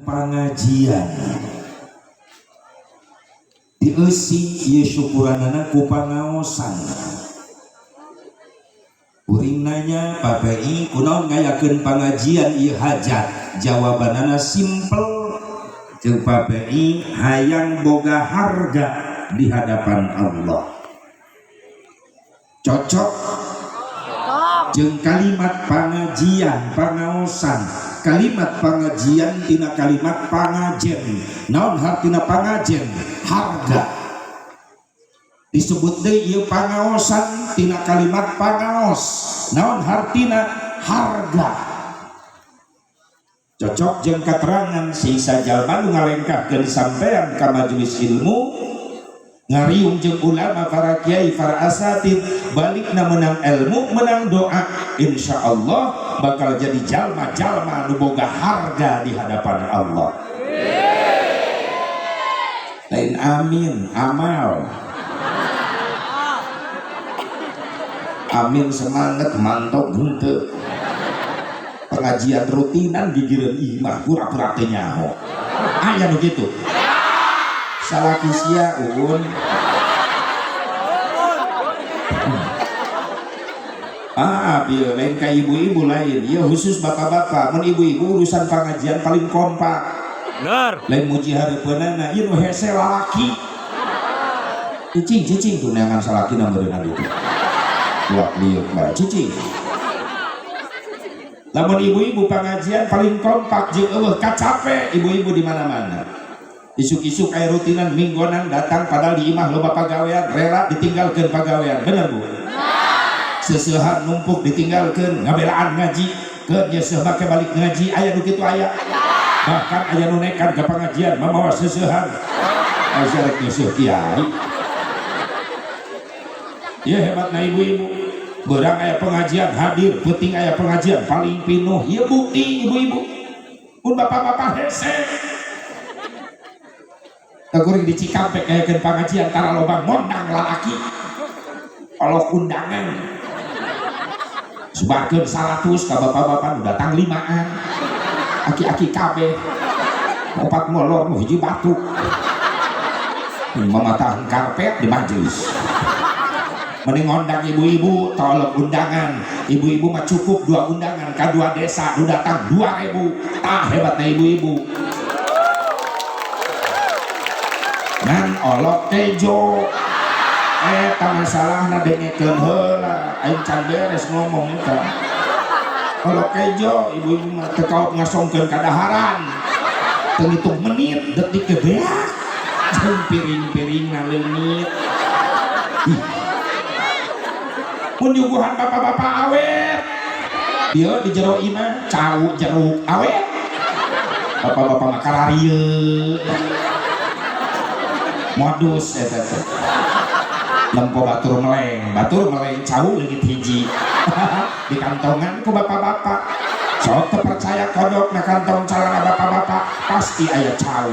Pangajian dieusi ieu syukuranana ku pangaosan. Uring nanya PPI kunaon ngayakeun pangajian ieu hajat, jawabanana simpel jeung PPI hayang boga harga di hadapan Allah. Cocok jeung kalimat pangajian pangaosan. Kalimat pangajian tina kalimat pangajen. Naon hartina pangajen? Harga. Disebut deui ieu pangaosan tina kalimat pangaos. Naon hartina? Harga. Cocok jeung katerangan sisa jalma nu ngalengkahkeun sampean ka majelis ilmu, ngariung jeung ulama para kiai para asatid, balikna menang ilmu menang doa, insya Allah bakal jadi jalma-jalma nu boga harga di hadapan Allah. Lain amin, amal. Amin semangat mantap henteu. Pengajian rutinan gigireun imah pura-pura teu nyaho. Aya nu kitu. Salaki sia ulun. Bieu lain ka ibu-ibu lain, ieu khusus bapak-bapak. Mun ibu-ibu urusan pengajian paling kompak. Bener. Lain muji hareupeunana, ieu nu hese lalaki. Cicing tuh neangan salaki nameureunna ditu. Luak liuk bae cicing. Lamun ibu-ibu pengajian paling kompak jeung eueuh kacape ibu-ibu di mana-mana. Isuk-isuk aya rutinan minggonan datang padahal di imah loba pagawean rela ditinggalkeun pagawean. Bener Bu? Seseuhan numpuk ditinggalkeun ngabelaan ngaji keur nya seuh make balik ngaji aya nu kitu aya. Bahkan aya nu nekat ka pengajian mamawa seseuhan. Asa rek seuh kiai. Ieu hebatna ibu-ibu. Beurang aya pengajian hadir, penting aya pengajian paling pinuh. Ieu bukti ibu-ibu. Mun bapak-bapak hese kaguring di Cikampek ngayakeun pangajian tara loba ngondang lalaki. Kalau undangan sebarkeun 100 ka bapak-bapak nu datang 5an. Aki-aki kabeh. 4 molor nu hiji batuk. Mamatahan karpet di majelis. Mending ngondang ibu-ibu tolong undangan. Ibu-ibu mah cukup 2 undangan ka 2 desa nu datang 2000. Hebatna ibu-ibu. Nan olok tejo. Eta masalahna dengekeun heula. Aing can beres ngomong eta. Olok tejo ibu-ibu mah teu kaot ngasongkeun kadaharan. Teu ngitung menit, detik teh beak. Jeung piring-piringna leungit. Mun nyuguhan bapak-bapak awet. Dia di jero imah cau jeruk awet. Bapak-bapak mah kararieu. Modus eta teh. Lempo batur meleng cau leungit hiji. Di kantongan ku bapak-bapak. Sok teu percaya kodok na kantong calana bapak-bapak pasti aya cau.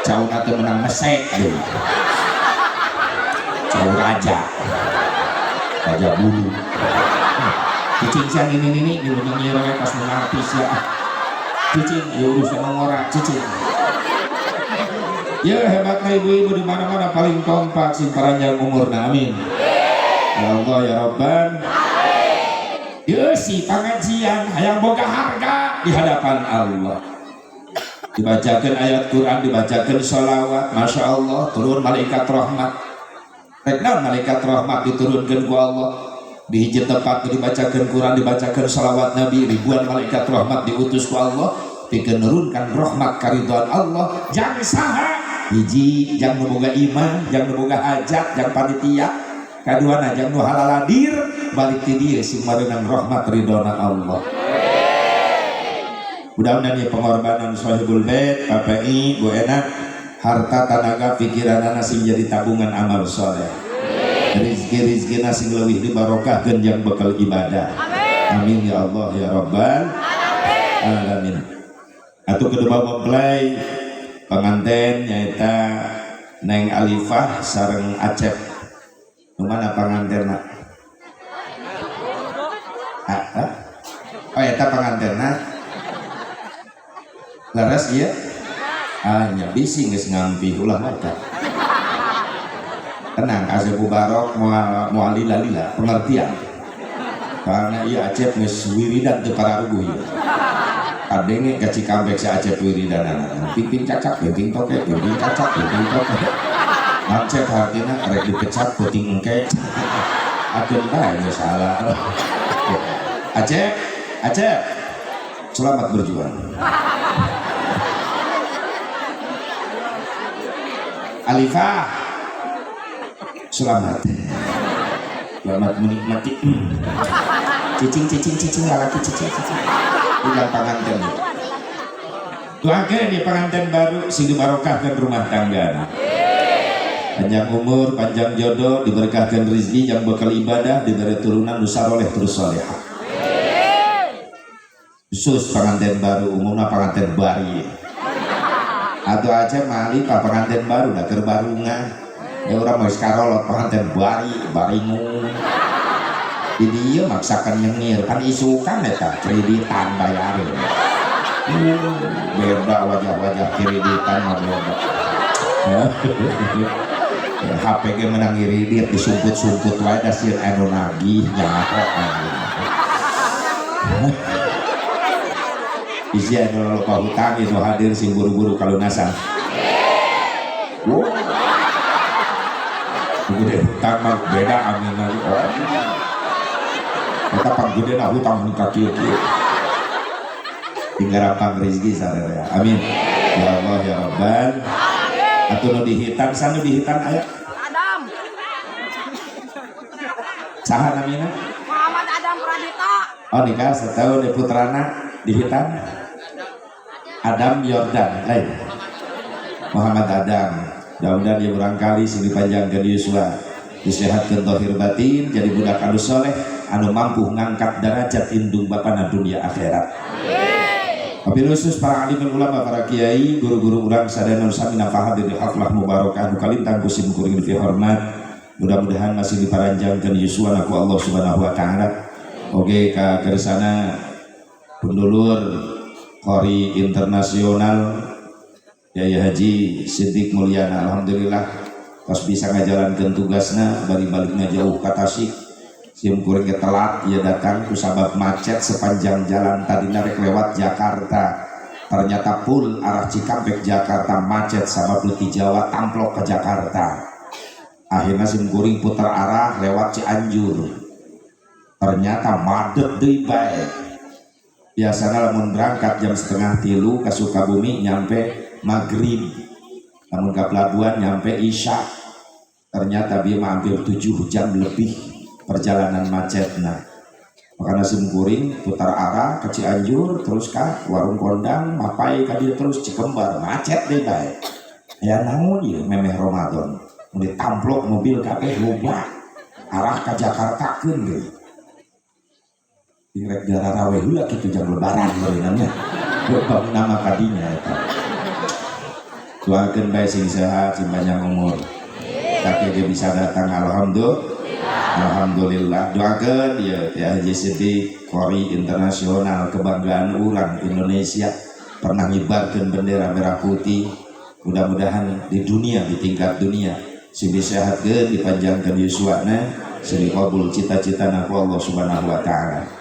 Cauna teu menang mesek deui. Cau raja bulu. Cicing siang ini di ujung nyerong pas mengartis ya. Cicing ya urusan ngora cicing. Ya hebatnya ibu-ibu di mana-mana paling kompak sing panjang umurna amin. Ya Allah ya Rabban. Ya si pengajian hayang boga harga di hadapan Allah. Dibacakan ayat Quran, dibacakan sholawat, masya Allah turun malaikat rahmat. Rekna malaikat rahmat diturunkan ku Allah di hiji tempat dibacakan Quran, dibacakan sholawat Nabi, ribuan malaikat rahmat diutus ku Allah pikeun nurunkan rahmat karidhoan Allah. Jang saha hiji jang nu boga iman, jang nu boga hajat, jang panitia. Kaduana jang nu halal hadir balik ti dieu sing mareunang rahmat ridhona Allah. Mudah-mudahan ya pengorbanan Sohibul Bait, PPI, Bu enak harta tenaga pikiran anak sing jadi tabungan amal soleh. Rizki sing leuwih dibarokahkeun jeung bekal ibadah. Amin ya Allah ya Rabbal alamin. Atuh kedua mempelai pengantin nyaeta Neng Alifah sareng Acep. Nu mana pangantenna? Oh eta pangantenna laras iya nya bisi geus ngampi ulah mata tenang Asep Mubarok moal lila pengertian karena iya Acep geus wiridan teu pararuguh ieu kadenge ka Cikampek si Acep wiridan piping cacak piping tokek piping cacak piping tokek Acep hartina rek dipecat puting engke akeun bae geus salah Acep selamat berjuang Alifah selamat menikmati cicing lalaki cicing tinggal pengantin doakeun di pengantin baru sing dibarokahkeun rumah tangga panjang umur panjang jodoh diberkahkan rezeki yang bakal ibadah diberi turunan nu saleh terus salehah khusus pengantin baru umumnya pengantin bari atau aja mali pak pengantin baru dah kerbarungan ya orang mau sekarolot pengantin baringu di dia maksakan nyengir kan isukan eta kreditan bayarin beda wajah-wajah kreditan mah beda HPG menang kredit disumput-sumput wae da sieun anu nagih nyaho isi anu lupa hutang itu hadir sing buru-buru kalunasan gede hutang mah beda amin kita pang gede na hutang nikah kieu tinggal rapang rezeki sararea amin ya Allah ya Rabban atuh nu dihitan sana dihitan aya Adam saha namina Muhammad Adam Pradita oh nikah setahun di putrana dihitan Adam Yordan lain Muhammad Adam mudah-mudahan dia barangkali sing dipanjangkeun yuswa disehatkeun zahir batin jadi budak anu soleh anu mampu ngangkat derajat indung bapana dunia akhirat wabil khusus para alim ulama para kiai guru-guru urang sadaya sami nafahat dari haflah mubarakah nu kalintang kusim kuring fi hormat mudah-mudahan masih diparanjangkeun yuswa aku Allah Subhanahu wa taala oge ka kersana pendulur Qori internasional Yaya Haji Siddiq Mulyana alhamdulillah pas bisa ngajalankeun tugasna bari balikna jauh ka Tasik sim kuring ge telat ieu datang kusabab macet sepanjang jalan tadina rek lewat Jakarta ternyata full arah Cikampek Jakarta macet sabab leuti Jawa tamplok ke Jakarta akhirnya sim kuring putar arah lewat Cianjur ternyata madet deui bae biasanya lamun berangkat jam 2:30 ke Sukabumi nyampe maghrib namun ke pelabuhan nyampe isya ternyata dia hampir 7 jam lebih perjalanan macetna makanya simkuring putar arah ke Cianjur terus ke warung kondang mapai ke dia terus Cikembar macet deh baik ya namun ya memeh Ramadan ditamplok mobil kabeh loba arah ke Jakarta keun deui direk darah rawe heula kitu jam lebaran namanya bab nama kadinya eta doakeun bae sing sehat sing panjang umur kakek bisa datang alhamdulillah doakeun ya Haji Siddiq Qori internasional kebanggaan urang Indonesia pernah ngibarkeun bendera merah putih mudah-mudahan di dunia di tingkat dunia sing disehatkeun dipanjangkeun yuswana sing dikabul cita-citana ku Allah Subhanahu wa taala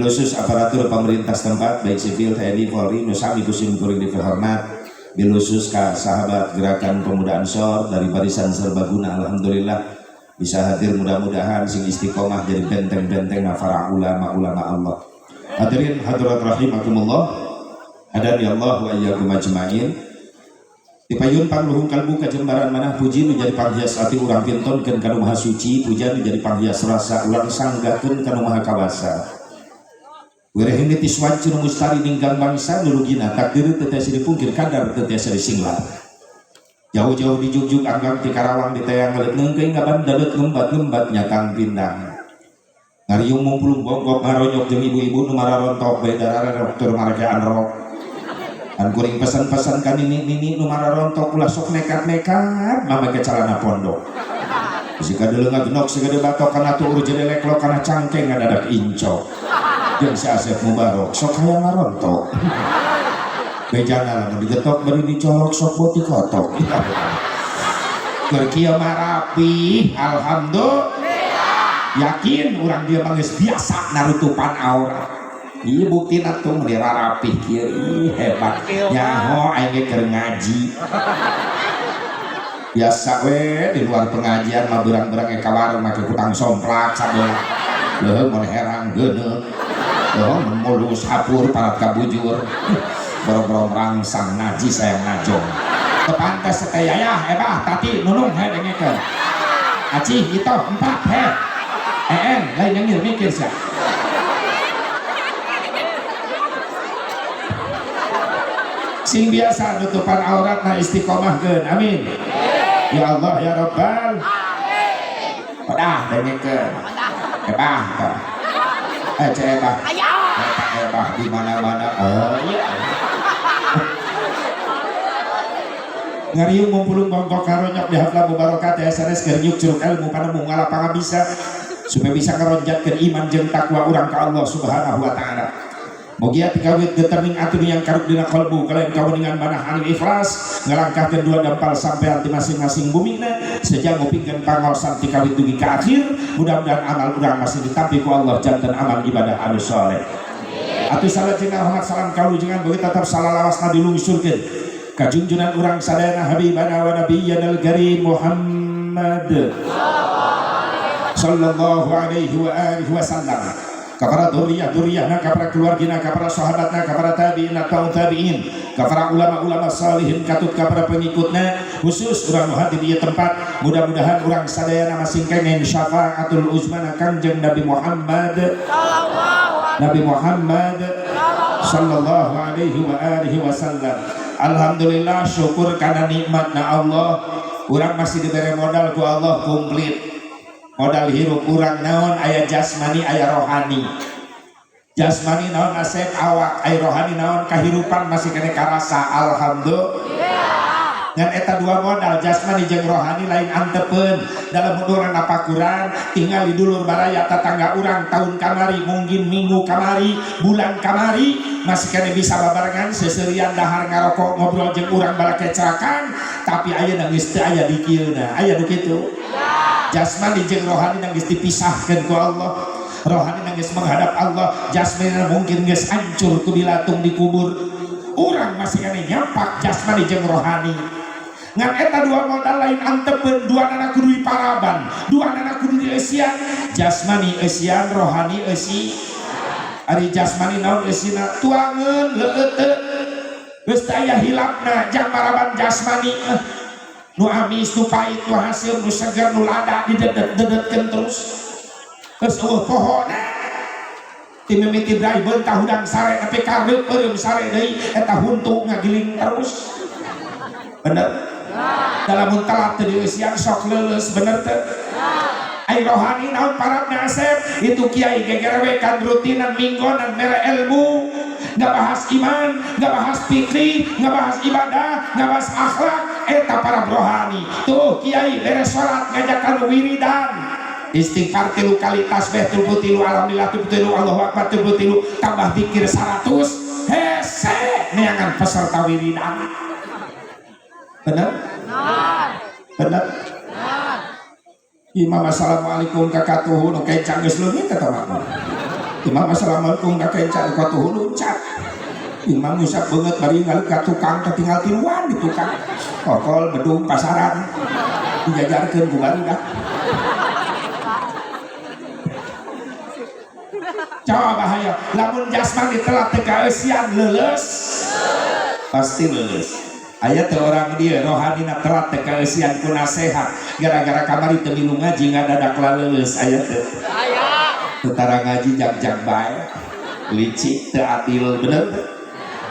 khusus aparatur pemerintah setempat baik sipil TNI Polri nusami kusim kuring dihormat khusus ka sahabat gerakan pemuda Ansor dari barisan serbaguna alhamdulillah bisa hadir mudah-mudahan sing istiqomah jadi benteng-benteng para ulama-ulama Allah hadirin hadirat rahimakumullah hadani Allah wa iyyakum ajmain dipayun pangluhung kalbu kajembaran manah puji menjadi panghias ati urang pintonkeun kana maha suci pujian menjadi panghias rasa ulang sanggakeun kana maha kawasa Wireh ini tiswanci mustari ninggang bangsa nulugina takdir tetesi dipungkir kadar tetesi disinglar jauh-jauh di Jujuk anggang di Karawang di Tayang ngelit nengkeng ngaban dadet ngembat-ngembat nyatang pindang ngariung mumpulung bonggok ngaronyok jeung ibu-ibu nu mararontok bae darara dokter marakean rok an kuring pesan-pesan kan ini nu mararontok ulah sok nekat-nekat mamake calana pondok jika deuleu ngagenok sigede batok kana tuur jedelek lo kana cangkeng ngadadak incok jeung si Asep Mubarok sok hayang ngarontok bejana lamun digetok bari dicolok sok boti kotok keur kieu mah rapi alhamdulillah yakin urang dia mah geus biasa narutupan aurat ieu buktina tuh melira rapih kieu hebat nyaho aing keur ngaji biasa we di luar pengajian mah berang-berang ka warung make kutang somplak sabeula leuh mun herang geuneuh leuh mun mulus hapur parat ka bujur boro-boro rangsang najis sayang najong kepantes teh ya hebah tati nunung he dengekeun acih itu 4 he lain yang mikir sia sing biasa nutupan aurat na istiqomahkeun amin ya Allah ya Rabbal amin padah dengekeun hebah tah hebah hebah di mana-mana iya ngariung mumpulung bongkok karonyok di hatla mubarokat SRS geryuk curug ilmu panemu ngalapang bisa supaya bisa ngeronjatkeun iman jeung takwa urang ka Allah Subhanahu wa taala. Mugia tikawit determing atuh yang karuk dina qalbu kalain kaweningan manah anu ikhlas ngalangkahkeun dua dampal sampean di masing-masing bumina sejak ngupingkeun pangorsan tikawit dugi ka akhir mudah-mudahan amal urang masih ditampi ku Allah janten amal ibadah anu saleh. Atuh salat jeung rahmat salam kalujengan beuki tetep salalawasna dilungsurkeun ka junjunan urang sadayana habibana wa nabiyyana al-karim Muhammad sallallahu alaihi wa alihi wasallam ka para duriyah-duriyahna ka para keluargina ka para sahabatna ka para tabi'in atau tabi'in ka para ulama-ulama salihin katut ka para pengikutna khusus urang nu hadir di tempat mudah-mudahan urang sadayana masing kengen syafaatul uzmana kanjeng Nabi Muhammad sallallahu alaihi wa alihi wasallam. Alhamdulillah syukur karena nikmatna Allah urang masih diberi modal ku Allah komplit modal hirup urang naon aya jasmani aya rohani jasmani naon asep awak aya rohani naon kahirupan masih kene karasa alhamdulillah ngan eta dua modal jasmani jeung rohani lain antepeun dalam urang apa kurang tinggal di dulur baraya tetangga urang tahun kamari mungkin minggu kamari bulan kamari masih kena bisa babarengan seserian dahar ngarokok ngobrol jeung urang bala kecelakaan tapi ayeuna geus teu aya di kieuna aya nu kitu jasmani jeung rohani geus dipisahkeun ku Allah rohani geus menghadap Allah jasmani mungkin geus hancur ku dilatung di kubur urang masih kena nyampak jasmani jeung rohani ngan eta dua modal lain antepeun dua nana kudu diparaban dua nana kudu dieusian jasmani eusian rohani eusi ari jasmani naon eusina tuangeun leueuh teu geus teu aya hilapna jang maraban jasmani nu amis nu pait nu hasil nu seger nu lada didedet-dedetkeun terus geus eueuh pohona ti mimiti brai beunta hudang sare tapi kareup eureum sare deui eta huntu ngagiling terus bener dalam telat teu dieusian sok leuleus bener teu ai rohani naon parabna asep itu kiai gegerewekan rutinan minggonan mere ilmu nggak bahas iman nggak bahas fikih nggak bahas ibadah nggak bahas akhlak eta para rohani tuh kiai beres salat ngajakan wiridan istighfar 3 kali tasbih 33 alhamdulillah 33 Allahu akbar 33 tambah zikir 100 hese neangan peserta wiridan bener bener Imam assalamualaikum kakatuhu nu kencang geus leungit eta mah Imam assalamualaikum kakencang kakatuhu luncat Imam ngusap beungeut bari ngalih ka tukang tinggal tiluan di tukang kokol bedung pasaran dijajarkeun ku barudak coba bahaya lamun jasmani telat teu kaeusian leuleus pasti leuleus aya teu orang dia rohanina telat teu kaeusian ku nasehat gara-gara kamari teu milu ngaji ngadadak leuleus aya teu aya tentara ngaji jag-jag bae licik teu adil bener teu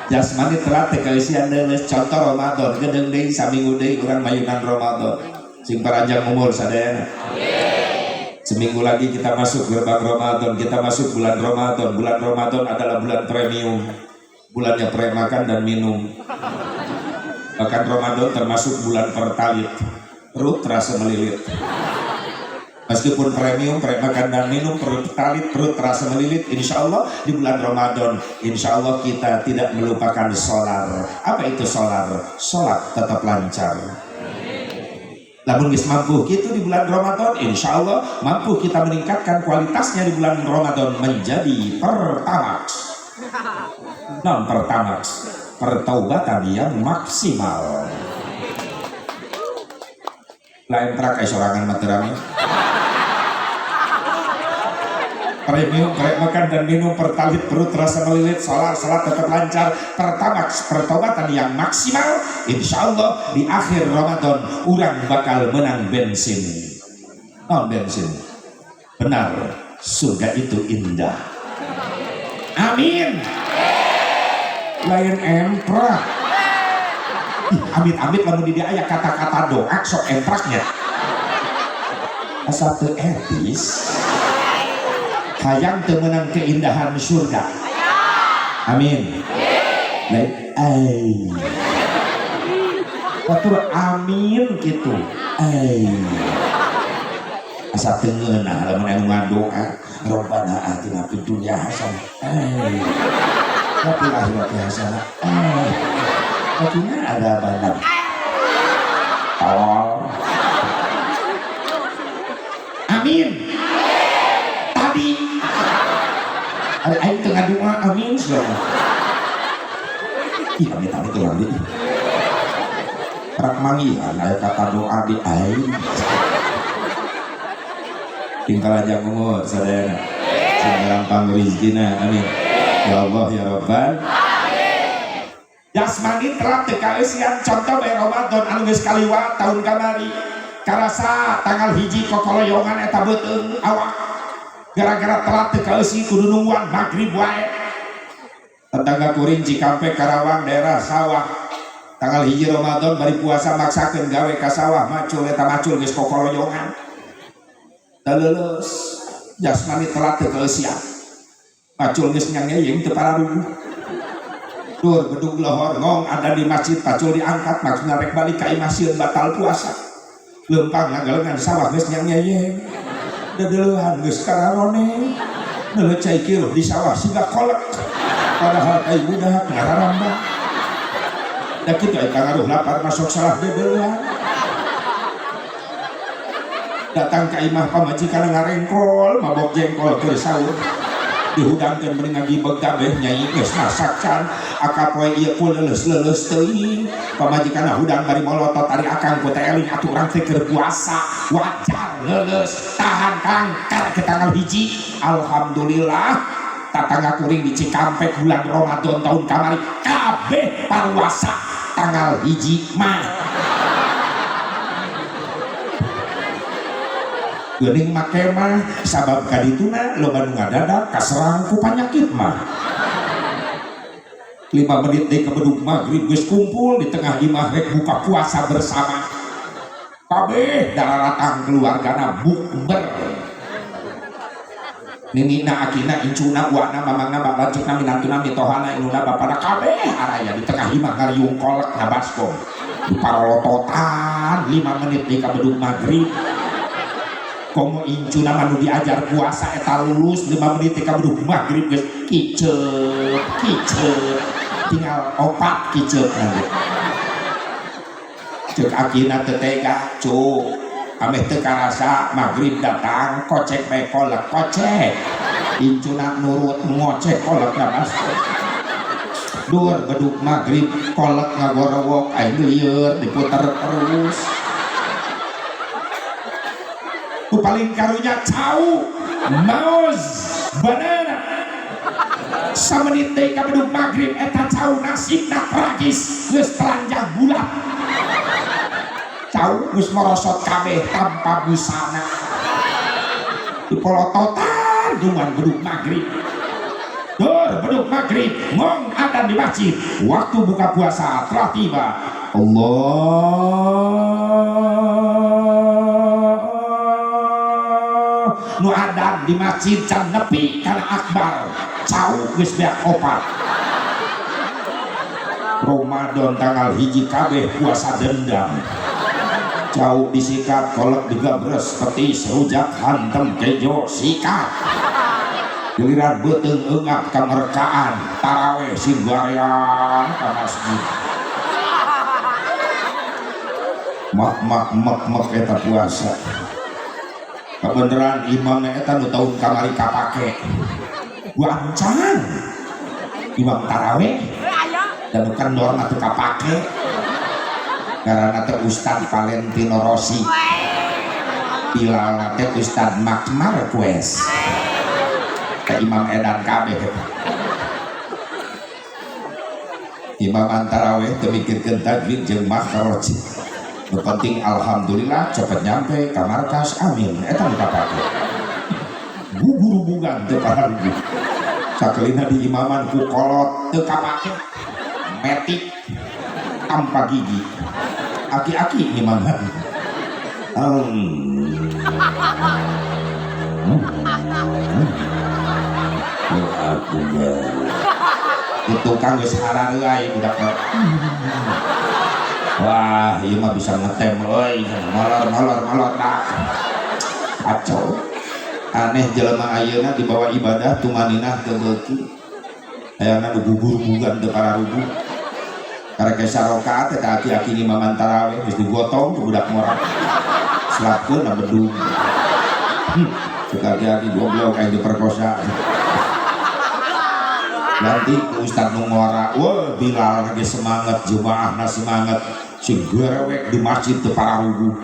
jasmani telat teu kaeusian leuleus contoh Ramadan gedeung deui saminggu deui urang mayunan Ramadan sing panjang umur sadayana seminggu lagi kita masuk gerbang Ramadan kita masuk bulan Ramadan bulan Ramadan adalah bulan premium bulannya pre-makan dan minum bahkan Ramadan termasuk bulan pertalit perut terasa melilit Meskipun premium, perek makan dan minum, perut talit, perut terasa melilit, insya Allah di bulan Ramadan, insya Allah kita tidak melupakan solar. Apa itu solar? Sholat tetap lancar. Namun bisa mampu gitu di bulan Ramadan, insya Allah mampu kita meningkatkan kualitasnya di bulan Ramadan menjadi pertamax. Non pertamax, pertaubatan yang maksimal. Lain terakai sorangan materannya. Premium, kayak makan dan minum, pertalit, perut terasa melilit, salat tetap lancar, pertamax, pertobatan yang maksimal, insya Allah di akhir Ramadan orang bakal menang bensin. Non bensin, benar, surga itu indah. Amin. Lain emprak. Amit-amit lamun di dia aya kata-kata doa sok empraknya. Asal teu etis. Hayang temenang keindahan surga. Amin. Lain batur amin gitu. Asa teu ngeunah lamun anu ngadoa Rabbana atina fid dunya hasanah. Wa fil akhirati hasanah. Artinya ada banyak. Amin. Tadi aing tengah doa amin segala. Ih amit tuh lagi. Rak mangihan aya kata doa di aing. Tinggal aja umur sadayana. Sing gampang rezekina amin. Ya Allah ya Rabbal. Jasmani telah TKS contoh bae Ramadan anu geus kaliwat tahun kamari. Karasa tanggal hiji kokoloyongan eta beuteung awak. Gara-gara telat TKS kudu nungguan magrib wae. Tetangga kuring Cikampek Karawang daerah sawah. Tanggal hiji Ramadan bari puasa maksakeun gawe ka sawah macul eta macul geus kokoloyongan. Da leuleus jasmani telat TKS macul geus nyangeyeng teu pararuh. Dur bedug lohor ngong ada di masjid pacul diangkat maksudnya rek balik ka imah sieun batal puasa. Leumpang ngagalengan sawah geus nyangeyeng. Dadeueuhan geus kararone. Neulecai kieu di sawah siga kolek. Padahal kai budak ngararambah. Da kitu eta ngaruh lapar masuk salah dadeueuhan. Datang ka imah pamajikan ngarengkol mabok jengkol keur sahur. Dihudangkeun meuning ngaji begabeh nyai geus masakkan akapoe ieu ku leuleus-leuleus teuing pamajikanna hudang bari molotot ari akang ku teh eling atuh urang teh keur puasa wajar leuleus tahan kang karek ke tanggal hiji alhamdulillah tatangga kuring di Cikampek bulan Ramadan tahun kamari kabeh paruasa tanggal hiji mah geuning make mah sabab kadituna loba nu ngadadak kaserang ku panyakit mah 5 menit deui kebedug magrib geus kumpul di tengah imah rek buka puasa bersama kabeh dararatang keluargana bukber ninina akina incuna uana mamangna balanjutna minantuna mitohana inuna bapada kabeh araya di tengah imah ngariung kolek na baskom di parolototan 5 menit deui kebedug magrib komo incuna manu diajar puasa eta lulus 5 menit ka bedug magrib geus kiceup tinggal 4 kiceup nanti ceuk akina teu tega cu ameh teu karasa magrib datang kocek bae kolek kocek incuna nurut ngocek kolek na baskom dur bedug magrib kolek ngagorowok aing lieur diputer terus paling karunya cau mauz banana samenit deui ka bedug magrib eta cau nasibna tragis geus telanjang bulat cau geus merosot kabeh tanpa busana dipolototan dengan bedug magrib dur bedug magrib ngong adzan di masjid waktu buka puasa telah tiba nu adzan di masjid can nepi kana akbar cau geus beak 4 Ramadan tanggal hiji kabeh puasa dendam jauh disikat kolek digabres petis rujak hantem kejo sikat giliran beteng engap kemerkaan taraweh simbaryang ka masjid mak eta puasa kebeneran imamnya eta nu tahun kamari kapake guancangan imam taraweh dan kendor atuh kapake karena teh Ustad Valentino Rossi Bilal teh Ustad Mark Marquez ke Imam Edan kabeh Imam taraweh teu mikirkeun tajwid jeung makhraj nu penting alhamdulillah cepet nyampe ka markas amin eta nu kapake guru-bugan teu pahargi sakelina di imaman ku kolot teu kapake metik tanpa gigi aki-aki imaman aku itu kang geus harareuy budak wah ieu mah bisa ngetem euy molor dah kacau aneh jelema ayeuna dibawa ibadah tumaninah teu beuki hayangna nu gugur-gugan teu pararugu karek sarokaat eta aki-aki imaman tarawih geus digotong ku budak moral selapkeun na bedung aki-aki goblok kayak diperkosa nanti Ustad nu ngora wah Bilal lagi semangat jemaahna semangat sing garewek di masjid teu pararugu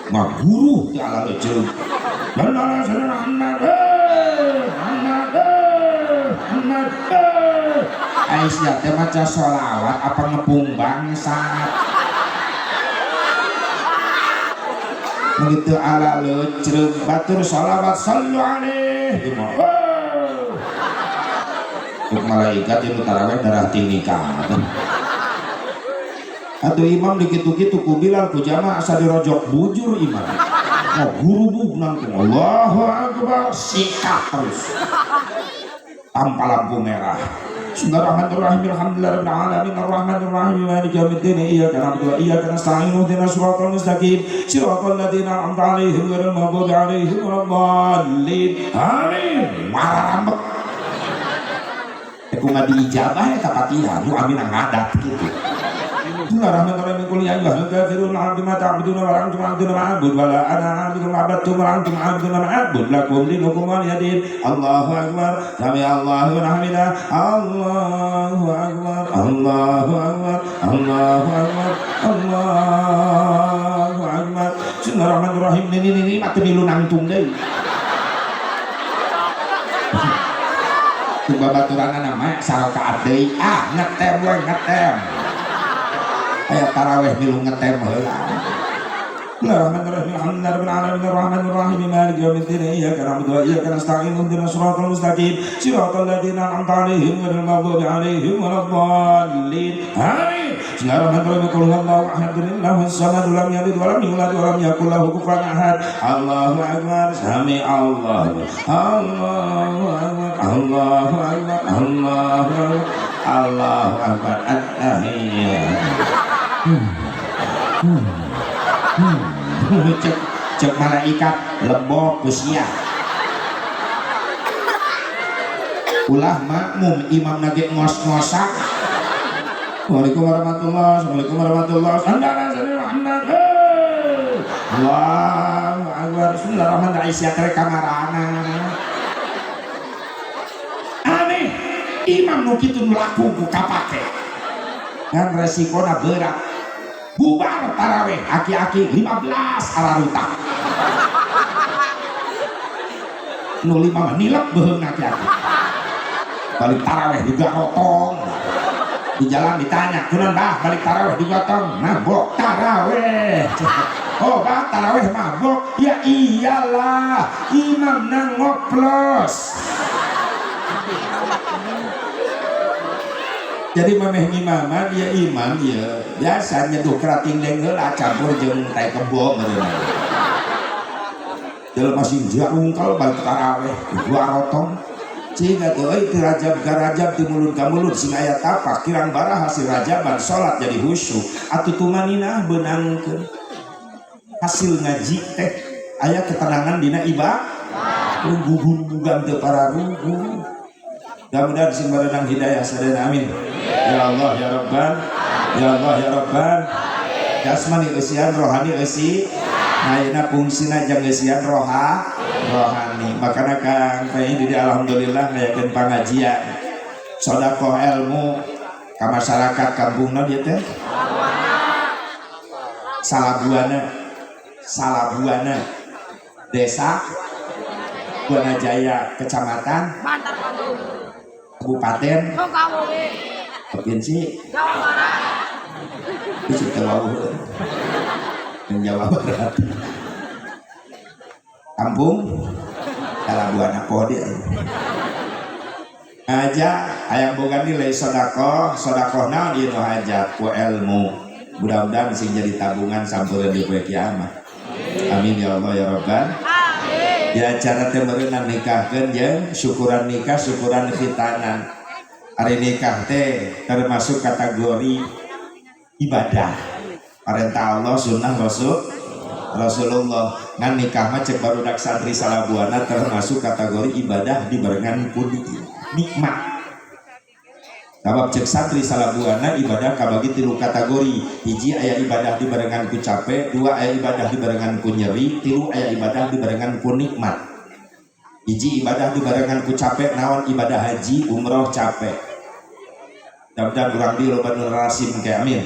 mah guru teu ala leuceug benar Muhammad Aisyah teh maca sholawat apa ngepung bangsat begitu ala leuceug batur sholawat sallu alaihi untuk malaikat yang taraweh darah tinggi kan atau imam dikitu-kitu ku Bilal ku jamaah asa dirojok bujur imam oh guru nangtung Allahu Akbar sikat terus tanpa lampu merah Bismillahirrahmanirrahim alhamdulillahirabbil alamin arrahmanirrahim maliki yaumiddin iyyaka na'budu wa iyyaka nasta'in ihdinas siratal mustaqim siratal ladzina an'amta 'alaihim ghairil maghdubi 'alaihim waladdallin amin marambek aku nggak diijabah ya Fatihah lu amin ngadat gitu Bismillahirrahmanirrahim qul ya ayyuhal kafirun a'budu ma ta'buduna wa antum 'abduna ma'bud wa la ana 'abdun ma'badtum wa antum 'abduna ma'bud lakum dinukum waliyadin Allahu akbar sami Allahu hamidah Allahu akbar Allahu akbar Allahu akbar Allahu akbar Bismillahirrahmanirrahim ini mah teu milu nangtung deui babaturan nama sarokaat deui ngetem we ngetem aya taraweh milu ngetem heula Bismillahirrahmanirrahim alhamdulillahirabbil alamin arrahmanirrahim maliki yaumiddin iyyaka na'budu wa iyyaka nasta'in ihdinas siratal mustaqim siratal ladzina an'amta 'alaihim ghairil maghdubi 'alaihim waladdallin amin Bismillahirrahmanirrahim qul huwallahu ahad Allahus samad lam yalid wa lam yulad wa lam yakul lahu kufuwan ahad Allahu akbar sami Allahu Allahu akbar Allahu akbar Allahu akbar Allahu akbar cek malaikat lembok usia ulah makmum imam nage ngos-ngosak Waalaikumsalam warahmatullahi Assalamualaikum warahmatullahi Allahu akbar Bismillahirrahmanirrahim Aisyah tere kamarana aneh imam nu kitu nu laku ku kapake ngan resikona berat bubar taraweh aki-aki 15 araruta nu 5 nilep beheung aki-aki balik taraweh digarotong di jalan ditanya kunaon bah balik taraweh digotong mabok taraweh oh bah taraweh mabok ya iyalah imam nang ngoplos jadi memeh imaman ya imam ya biasa nyeduh kerating dengeula campur jeung tai kebo meureun jelema masih jauh kalau balik taraweh dua rotong sehingga tuh itu rajab garajab di mulut ka mulut sing aya tapak kirang barah hasil rajaban salat jadi khusyuk atuh tumaninah beunangkeun hasil ngaji teh aya ketenangan dina ibadah gugun-gugan teu para rugu. Mudah-mudahan sing barenang hidayah sadayana amin. Ya Allah ya Rabbal, ya Allah ya Rabbal. Jasmani eusian rohani eusi. Ayeuna fungsina jeung eusian rohani. Makana Kang Fei di alhamdulillah ngayakeun pangajian. Sedekah ilmu ka masyarakat kampungna dieu teh. Salabuana desa Buana Jaya kecamatan Kabupaten Provinsi Jawa Barat kampung Salabuana Kode aja ayam boga nilai sodakoh naon ieu hajat ku ilmu. Mudah-mudahan sing jadi tabungan sampeureuh di poe kiamat. Amin ya Allah ya Rabbal. Ya cara teh meureunna nikahkeun jeung syukuran nikah syukuran khitanan. Ari nikah teh termasuk kategori ibadah. Perintah Allah sunnah Rasulullah. Ngan nikah mah cek barudak santri Salabuana termasuk kategori ibadah dibarengan ku nikmat. Sabab cek santri Salabuana ibadah kabagi 3 kategori. Hiji aya ibadah dibarengan ku capek, 2 aya ibadah dibarengan ku nyeri, 3 aya ibadah dibarengan ku nikmat. Hiji ibadah dibarengan ku capek naon ibadah haji, umroh capek. Mudah-mudahan urang di loba nu rasim ke amin.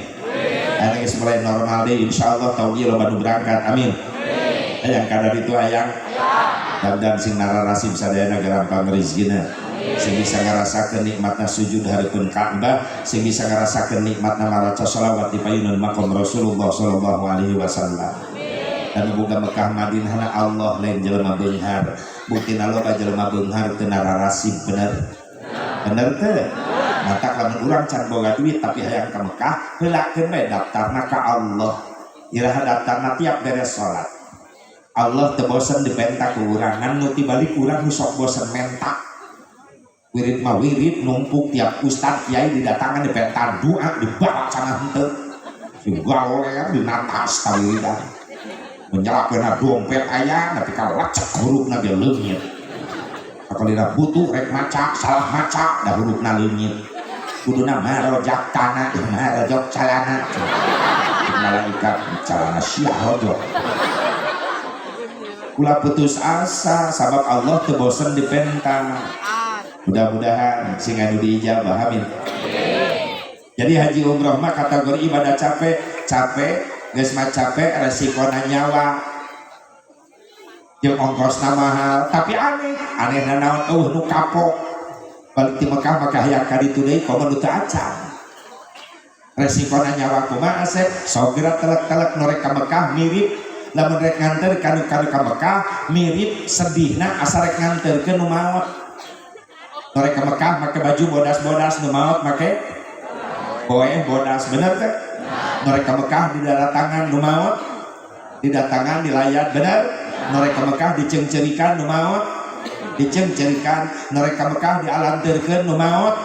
Aya geus mulai normal deui insyaallah tahun ieu loba nu berangkat amin. Hayang kadar itu hayang. Mudah-mudahan sing nararasim sadayana gampang rezekina. Sing bisa ngarasakeun nikmatna sujud hareupeun Ka'bah, sing bisa ngarasakeun nikmatna maca shalawat di payunan maqam Rasulullah sallallahu alaihi wasallam. Dan boga Mekah Madinahna Allah lain jelema beunghar. Buktina loba jelema beunghar teu nararasib bener. Bener teu? Mata lamun urang can boga duit tapi hayang ka Mekah, heulakeun bae daftarna ka Allah. Iraha daftarna tiap beres salat. Allah teu bosen dipentak ku urang, ngan nu tibalik urang nu sok bosen mentak. Wirid mah wirid numpuk tiap ustad kiai didatangan dipentar doa dibawa sana henteu gawe dinatas tawiridan menjalakeun dompet aya tapi kalau lecek hurufna ge leungit akalina butuh rek maca salah maca da hurufna leungit kuduna marojak tanah marojok calana malaikat calana syahadot kula putus asa sabab Allah teu bosen dipentang. Mudah-mudahan sing anu diijabah amin. Jadi haji umroh mah kategori ibadah capek geus mah capek resikona nyawa jeung ongkosna mahal tapi anehna naon nu kapok balik ti Mekah maka hayang ka ditu deui komo nu teu acan resikona nyawa kumaha asep sok geura telek-telek norek ka Mekah mirip lamun rek nganter ka Mekah mirip sedihna asa rek nganterkeun nu maot. Norek ke Mekah make baju bodas-bodas nu maot make bodas bener teh. Norek ke Mekah didatangan nu maot didatangan dilayat bener. Norek ke Mekah dicengcerikan nu maot dicengcerikan. Norek ke Mekah dialanterkeun nu maot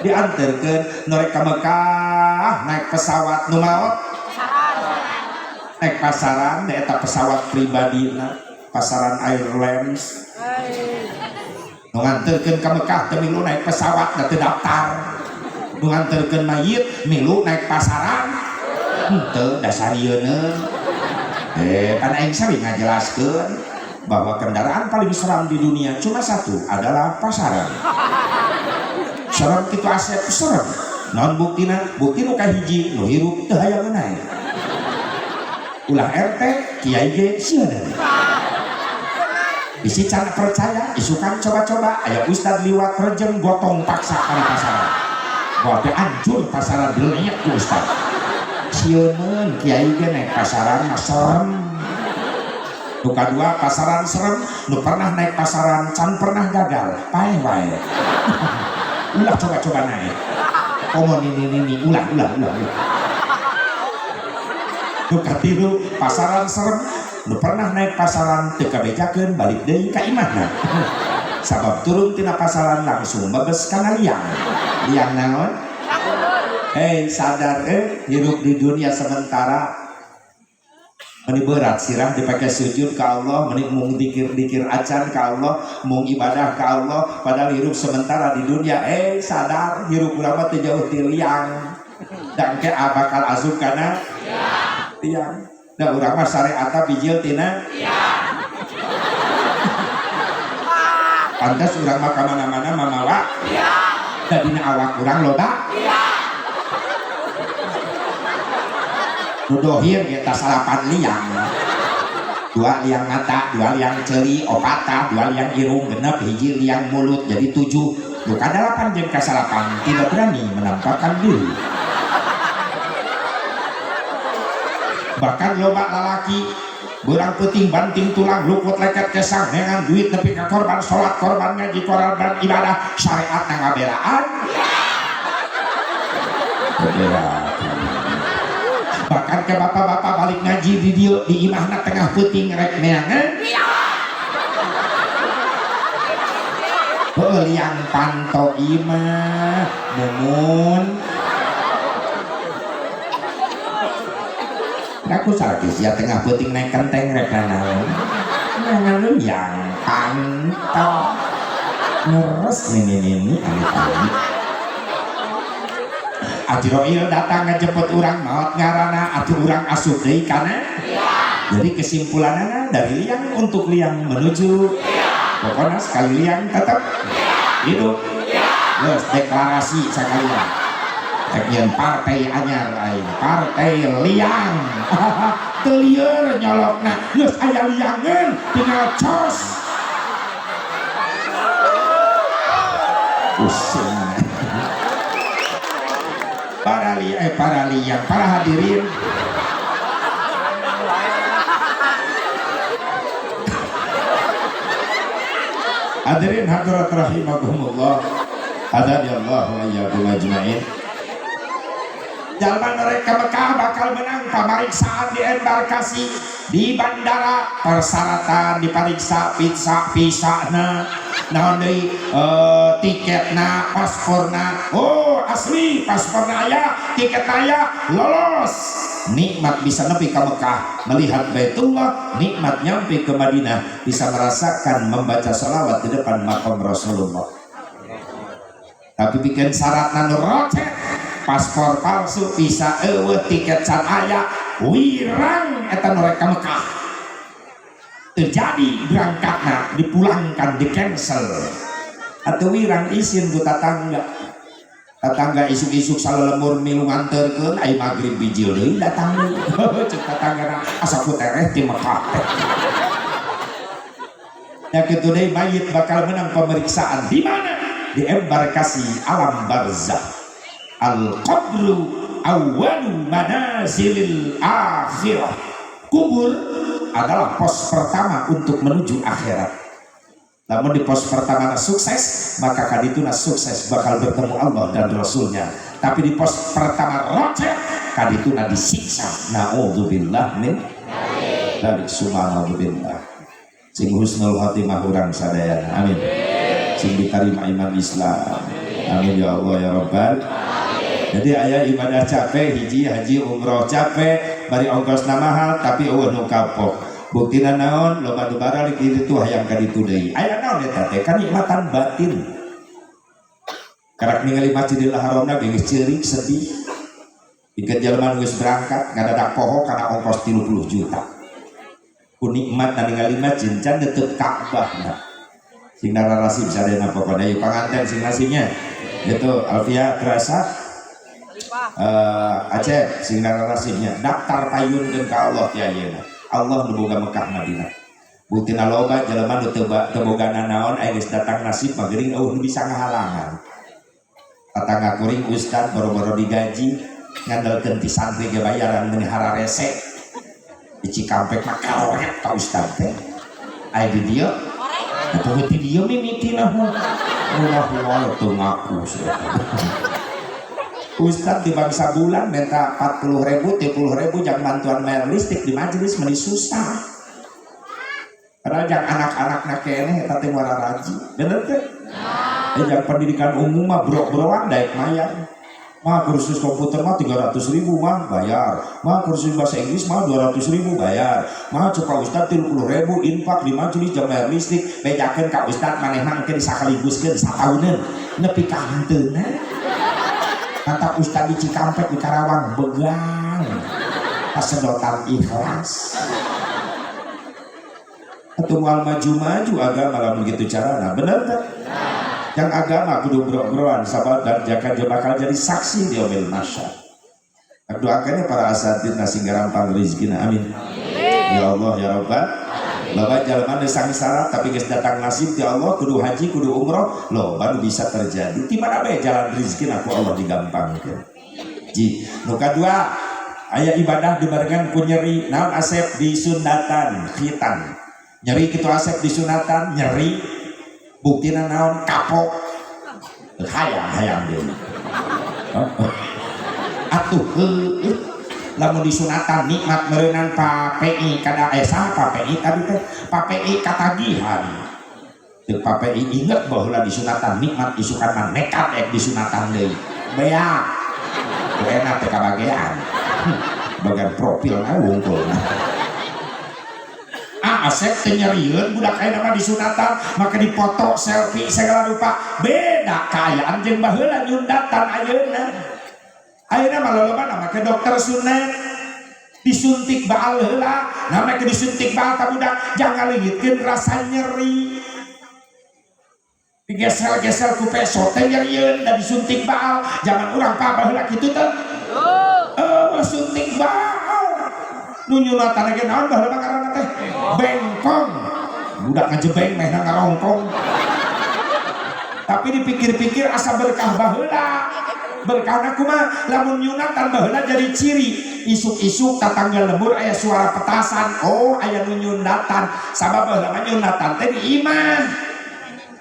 dianterkeun. Norek ke Mekah naik pesawat nu maot naik pasaran eta pesawat pribadina pasaran Airlines nganterkeun ka Mekah teh milu naik pesawat da teu daftar nganterkeun mayit milu naik pasaran henteu dasarieuna kan aing sering ngajelaskeun bahwa kendaraan paling seram di dunia cuma satu adalah pasaran. Seram kitu asep serem naon buktina bukti nu kahiji nu hirup teu hayang naik ulah RT kiai ge sieun isi can percaya isukan coba-coba aya ustad liwat rejeng gotong paksa kana pasaran bahwa anjur pasaran dilihat ku ustad sieun kiai ge naik pasaran mah serem. Nu kadua pasaran serem nu pernah naik pasaran can pernah gagal pae wae ulah coba-coba naik komo ini ulah nu katilu pasaran serem nu pernah naik pasaran teu kabejakeun balik deui ka imahna sabab turun tina pasaran langsung babes kana liang naon sadar hidup di dunia sementara Meni berat sirah dipakai sujud ke Allah, meni mung dikir-dikir acan ke Allah, mung ibadah ke Allah, padahal hirup sementara di dunia. Sadar hirup urang teh jauh ti liang. Dan ke bakal asup kana tiang. Da urang mah syariatna bijil tina tiang. Pantas urang mah ka mana-mana mamawa tiang. Da dina awak urang loba tiang. Nudohir kita salapan liang, 2 liang mata, 2 liang celi, opata, 2 liang irung genep, hiji liang mulut, jadi 7. Bukan 8 jeung kasalapan, tidak berani menampakkan diri. Bahkan loba lalaki berang puting banting tulang luput leket kesang dengan duit nepi ka korban salat, korban ngaji, korban ibadah, syariat ngabelaan. Bahkan ke bapak-bapak balik ngaji di dia di imahna tengah puting rek neangan liang panto imah mumun aku sakit ya tengah puting naik kenteng rek nanaon neangan lu yang panto ngeres ini Ajroil datang ngejemput orang maut ngarana atuh orang asup deui kana jadi kesimpulanana dari liang untuk liang menuju pokoknya sekali liang tetap hidup terus deklarasi sekalian bagian partai anyar lain partai liang telieur nyolokna geus aya liangeun tinggal cos pusing para liang, para hadirin hadirin hadirat rahimahumullah hadadillah wa iyyakum ajmain. Jalma mereka Mekah bakal menang pemeriksaan di embarkasi di bandara, persyaratan diperiksa visa-na naon deui tiketna, pasporna. Oh asli pasporna aya, tiketna aya, lolos. Nikmat bisa nepi ka Mekah, melihat Baitullah, nikmat nyampe ke Madinah, bisa merasakan membaca sholawat di depan makam Rasulullah. Tapi bikin syaratna nu rocet, paspor palsu, visa eueuh, tiket can aya, wirang eta nu rek ka Mekah. Terjadi berangkatna dipulangkan, di cancel atau wirang isin ku tatangga isuk-isuk salelembur milu nganterkeun ai magrib bijil deui datang deui cek tatanggana asa ku tereh ti Mekah ya kitu deui mayit bakal menang pemeriksaan di mana di embarkasi alam barzakh. Al qabru awwalu manazilil akhirah. Kubur adalah pos pertama untuk menuju akhirat. Namun di pos pertama sukses, maka kadituna sukses bakal bertemu Allah dan Rasulnya. Tapi di pos pertama rocet, kadituna disiksa. Na'udzubillah min dzalik, subhanallah. Sing husnul khotimah urang sadayana. Amin. Sing diterima iman Islam. Amin ya Allah ya Rabbal. Jadi ayah ibadah capek, hiji haji umroh capek, bari ongkosna mahal tapi eueuh nu kapok. Buktina naon loba nu baralik itu hayang ka ditu deui. Aya naon eta teh kanikmatan batin. Karak ningali Masjidil Haramna geus ceurik sedih. Pikeun jelema nu geus berangkat ngadadak poho kana ongkos 30 juta. Ku nikmat ningali masjid can teu Ka'bahna. Sing narasi sadayana pokona ieu panganten sing nasinya. Itu Alfia terasa Aceh sing narasinya daftar payunkeun ka Allah ti ayeuna. Allah nu boga Mekah Madinah. Buktina loba jelema nu teu bogana naon aya geus datang nasib mageuring eueuh nu bisa ngahalangan. Tatangga kuring ustad boro-boro digaji ngandalkeun ti santri ge bayaran meuni hararese. Di Cikampek mah kaoret ka ustad teh. Aya di dieu. Atuh ti dieu mimitina mah. Ulah teu ngaku. Ustad di bangsa bulan minta 40.000, 30.000 jang bantuan bayar listrik di majelis meni susah. Padahal jang anak-anak nak keneh eta teh wara raji. Bener teh? Jang pendidikan umum mah brok-broan daek mayar. Mah kursus komputer mah 300.000 mah bayar, mah kursus bahasa Inggris mah 200.000 bayar, mah coba ustad 30.000 infak di majelis jam bayar listrik bejakeun ka ustad maneh mah engke disakaliguskeun satauneun nepi ka hanteuna. Kata ustad di Cikampek di Karawang begang kasedotan ikhlas. Atau mal maju-maju agama lamun gitu carana bener tak? Yang agama kudu bro-broan sahabat dan jangan bakal jadi saksi di yaumil mahsyar. Doakannya para asatid nasi gampang rezekina amin. Ya Allah ya Rabbal loba jalman desang syarat tapi geus datang nasib ya Allah kudu haji kudu umroh lo baru bisa terjadi. Di mana bae jalan rezeki aku Allah digampangkeun. Ji nu kadua aya ibadah dibarengan ku nyeri naon asep di sunatan khitan. Nyeri kitu asep di sunatan nyeri buktina naon kapok hayang deui atuh lamun di sunatan nikmat meureunnan PPI kada esa PPI tadi teh PPI katagihan teu PPI inget baheula di sunatan nikmat isukan mah nekat di sunatan deui beak enak teh kabagean bagian profil mah wungkulna asep tenyerieun budak aya nama disunatan maka dipoto selfie segala rupa beda kayaan jeung baheula nyundatan ayeuna mah lolobana make dokter sunat disuntik baal heula nah make disuntik baal ka budak jangan leungitkeun rasa nyeri digesel-gesel ku peso teh nyerieun da disuntik baal zaman urang pa baheula kitu teh suntik baal nu nyunatan lagi naon baheula ngaranna teh bengkong budak ngajebeng meh ngarongkong tapi dipikir-pikir asa berkah baheula berkahna kumaha lamun nyunatan baheula jadi ciri isuk-isuk tatangga lembur aya suara petasan oh aya nu nyunatan sabab baheula mah nyunatan teh di imah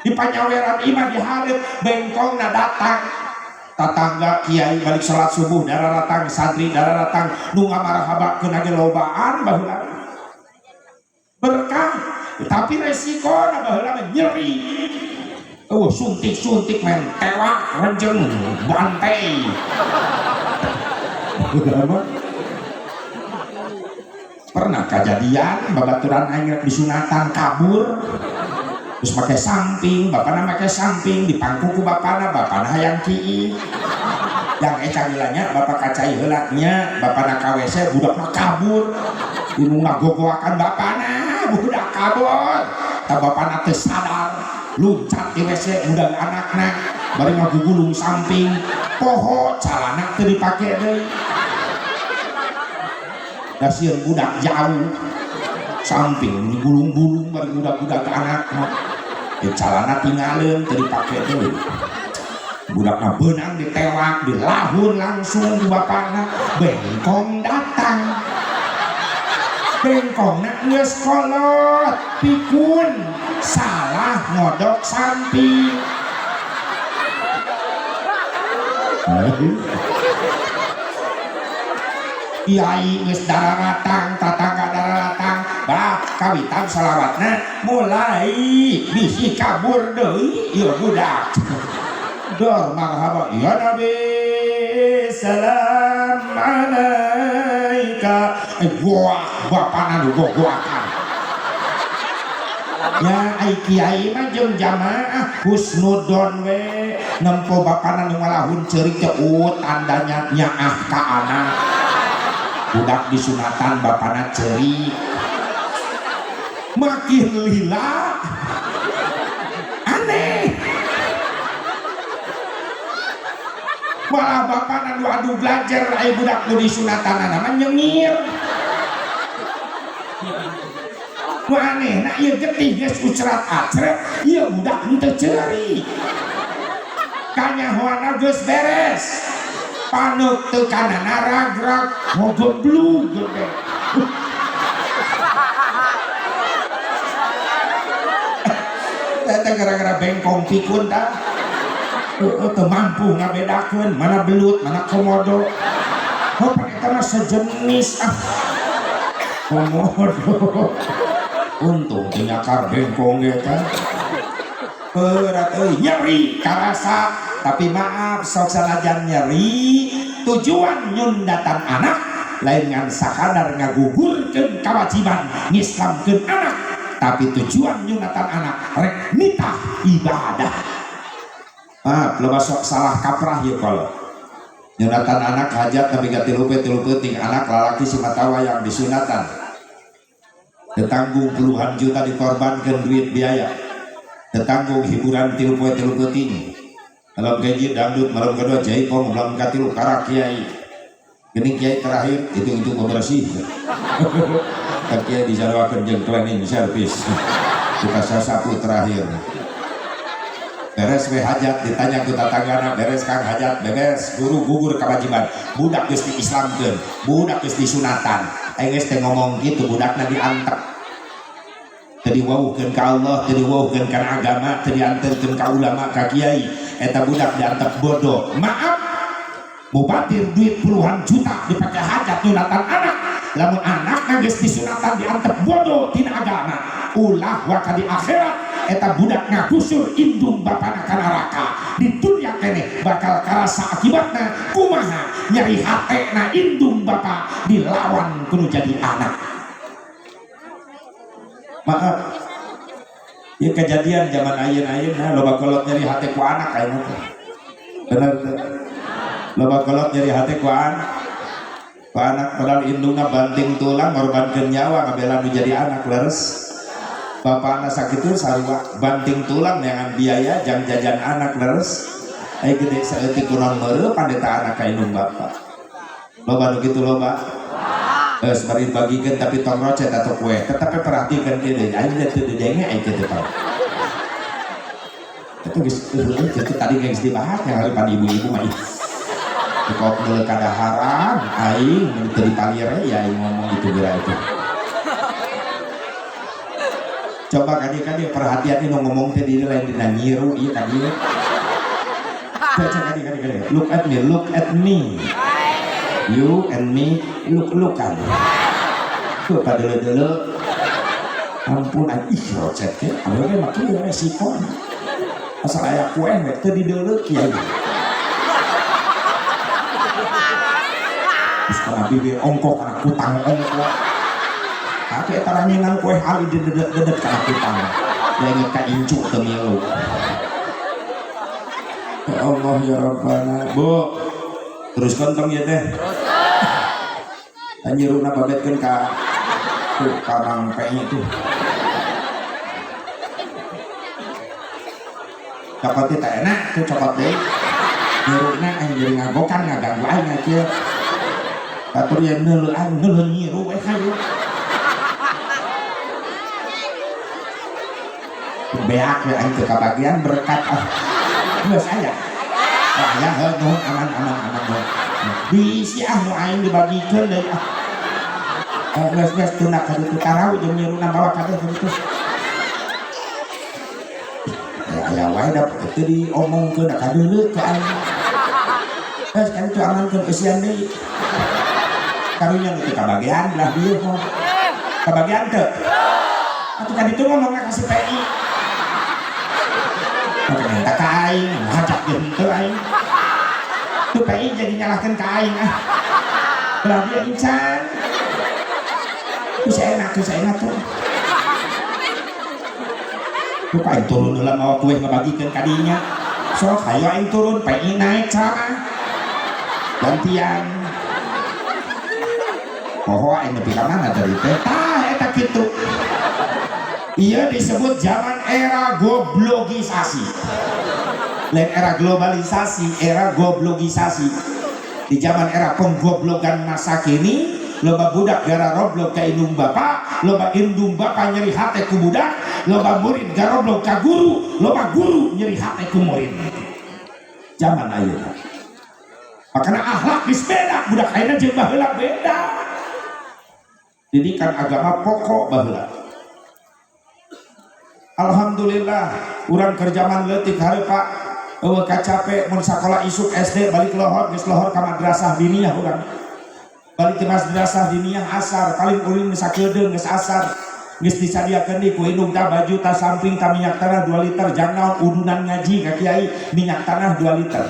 di panyaweran imah di hareup bengkongna datang tatangga kiai balik salat subuh darah datang santri darah datang nu ngamarhabakeun age lobaan baheula berkah tapi resiko baheula nyeri suntik men tewak renjeng bantai pernah kejadian babaturan aing disunatan kabur terus pakai samping bapana pakai samping dipangku ku bapana hayang kieu yang ecangilanya bapak kacai heula nya bapana ka WC budak mah kabur dinu ngagogoakan bapana budak kabur ta bapana teu sadar luncat di WC budak anakna bari ngagugulung samping poho calana teu dipake deui da sieun budak jauh samping digulung-gulung bari budak-budak anakna calana tinggalin tadi pakai dulu budakna benang ditewak dilahun langsung bapakna bengkong datang bengkongna geus kolot pikun salah ngodok samping kiai geus dararatang tatangga dararatang bah kawitan salawatna mulai bisi kabur deui ieu budak dor marhaba ya nabi salam alaika goak bapana nu gogoakan ya ai kiai mah jeung jamaah husnudon we nempo bapana nu ngalahun ceurik teh tandanya nyaah ka anak budak disunatan bapana ceurik makin lila aneh malah bapana nu adu belajar aya budak nu disunatan nama nyengir nu aneh na ieu getih geus ucrat acret ieu budak henteu ceurik kanyahoana geus beres paneuk teu kanana ragrag ngogeblug gede eta gara-gara bengkong pikun dah teu mampu ngabedakeun mana belut mana komodo oh eta mah sejenis komodo untung teu nyakar bengkong ge teh berat euy nyeri karasa tapi maaf sok sanajan nyeri tujuan nyundatan anak lain ngan sakadar ngagugurkeun kewajiban ngislamkeun anak, tapi tujuan nyundatan anak rek nitah ibadah. Loba sok salah kaprah ya kalau nyunatan anak hajat tapi gak tilu penting anak lalaki si matawa yang disunatan ditanggung puluhan juta dikorbankan duit biaya, ditanggung hiburan tilu penting malam gaji dangdut malam kedua jaipong malam katilu karak kiai gini kiai terakhir itu pembersih kan kiai dijawakan jeung cleaning service kita sasapu terakhir beres we hajat ditanya ku tatanggana beres kang hajat beres guru gugur kewajiban budak geus diislamkeun budak geus disunatan aing geus teh ngomong gitu budakna diantep teu diwauhkeun ka Allah teu diwauhkeun kana agama teu dianterkeun ka ulama ka kiai eta budak diantep bodoh. Maaf mubadir duit puluhan juta dipakai hajat nyunatan anak lamun anak geus disunatan diantep bodoh tina agama ulah wa ka di akhirat eta budak ngagusur indung bapana ka neraka di dunia kene bakal karasa akibatna kumaha nyari hatena indung bapa dilawan kudu jadi anak. Maaf ya kejadian zaman ayeuna loba kolot nyari hate ku anak aya mah bener loba kolot nyari hate ku anak padahal indungna banting tulang ngorbankeun nyawa ngabela nu jadi anak leres. Bapak anak sakit itu sarua banting tulang dengan biaya jang jajan anak leres ayo gede saeutik kurang meureuh pandeta anak ka indung bapak loba nu kitu loba geus bari bagikeun tapi tong rocet atau kue tetapi perhatikan kieu deui aing teu denge aing teu tahu itu geus itu tadi geus dibahas yang harapan ibu-ibu mah kok meuleuh kada haram aing teu dipalire ya aing ngomong itu geura itu. Coba kadi perhatian ini ngomong tadi lain dina nyiru ieu kadi. Baca kadi. Look at me. You and me look-lookan. Tuh padele-dele. Ampun ih rocet teh. Awewe mah kieu resiko. Asal aya kue mah teu dideuleu kieu. Terus kana bibir ongkok kana kutang ongkok. Tapi eta rangingan kue hal di dedet kana kutang. Leungit ka incu teu milu. Ya Allah ya Rabbana. Bu, teruskan tong ieu teh. Anjeurna babetkeun ka Mang Pei itu. Cokot teh enak tuh cokot deui. Nyiruna anjeun ngagokan ngaganggu aing kieu. Batur yang neuleuh nyiru we hayu. Beak ya aing teu kabagian berkat geus aya. Aya heuh aman. Bisi nu aing dibagikeun deui geus tuna ka ditu tarawih jeung nyiruna bawa ka teh kitu. Aya wae da teu diomongkeun ka deuleu ka aing. Geus kan itu amankeun eusian deui. Karunya itu kabagian belah dieu mah. Kabagian teu? Atuh ka ditu ngomongna ka si PI. Minta ka aing, hajak gitu aing. Tuh PI jadi nyalahkan ka aing belah dia incan. Bisa enak tuh. Tuh ka aing turun heula mawa kue ngabagikeun ka dinya. Sok hayu aing turun, PI naik sama. Gantian. Poho aing nepi ka mana dari teh? Tah eta kitu. Ia disebut zaman era goblogisasi. Lain era globalisasi, era goblogisasi. Di zaman era penggoblogan masa kini, loba budak gara roblog ka indung bapa, loba indung bapa nyeri hate ku budak, loba murid gara roblog ka guru, loba guru nyeri hate ku murid. Zaman ayeuna. Makana akhlak geus beda, budak ayeuna jeung baheula beda. Didikan agama pokok baheula. Alhamdulillah urang keur zaman leutik hareupa eueuh kacape mun sakola isuk SD balik lohor geus lohor ka madrasah diniyah urang. Balik ke madrasah diniyah asar paling ulin sakedeung geus asar. geus disadiakeun di ku indung tah baju tah samping tah minyak tanah 2 liter jang naon udunan ngaji ka kiai minyak tanah 2 liter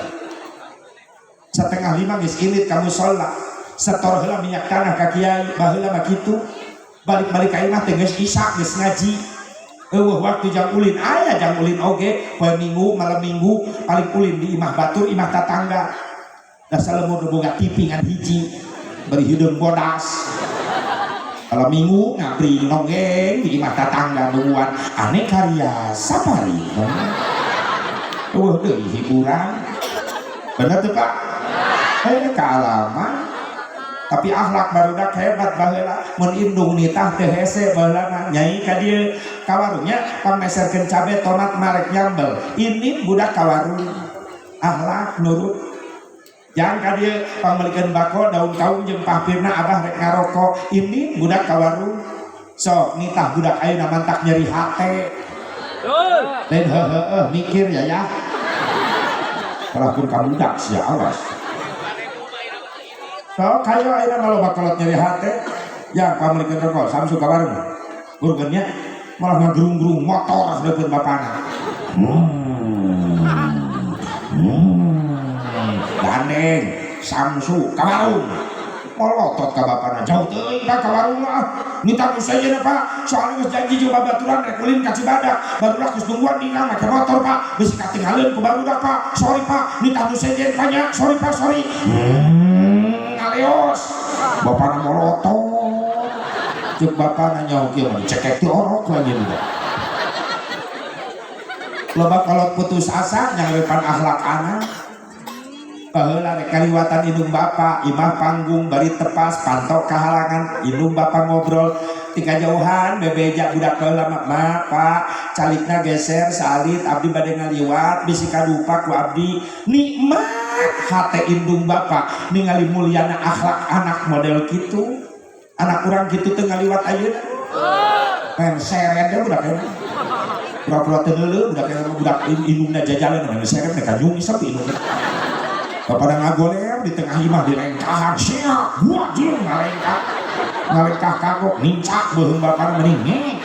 4:30 geus ilit kamu sholat setor heula minyak tanah ka kiai baheula mah kitu balik-balik ka imah teh geus isya geus ngaji waktu jam ulin aya jam ulin oge poe minggu malam minggu paling ulin di imah batur imah tetangga da salemur boga TV ngan hiji bari hideung bodas kalau minggu ngabri nonggeng di imah tetangga nuan aneh karya sapari deui hiburan bener tuh Pak kealaman tapi akhlak barudak hebat baheula mun indung nitah teh hese baheula nyai ka dieu ka warungnya pameserkeun cabe tomat marek nyambel ini budak ka warung akhlak nurut jangan ka dieu pambalikeun bako daun kaung jeung pahpirna abah rek ngarokok ini budak ka warung sok nitah budak ayeuna mantak nyeri hate lain heuheuh mikir ya kalaupun kamu budak sia awas so kayo ayeuna maloba kolot nyeri hate yang pambalikeun rokok samsu ka warung burgernya malah ngagerung-gerung motor sadekeun bapana gandeng samsu ka warung molotot ka bapana jauh teuing ka warung lah nita nu sejeuna Pak soalnya geus janji jeung babaturan rek ulin ka Cibadak barudak geus nungguan dina make motor Pak geus katinggalieun ku barudak Pak sorry Pak nita nu sejen banyak sorry Pak sorry ngaleos bapana molotot cek bapana nyaho kieu mah dicekek ti orok lagi udah loba kolot putus asa nyangrepan akhlak anak baheula rek kaliwatan indung bapa imah panggung bari tepas pantok kahalangan indung bapa ngobrol tika jauhan bebeja budak baheula mah Pak calikna geser salit abdi bade ngaliwat bisi kadupa ku abdi nikmat hate indung bapa ningali mulyana akhlak anak model kitu anak urang kitu teu ngaliwat ayeuna men seret teh budak eta pura-pura teu leuleuh budak indungna jajalan men seret mereka nyung isep indungna pada ngagoler di tengah imah dilengkahan siap buat jeung ngalengkah kagok nincak beuheung bapana mending ngek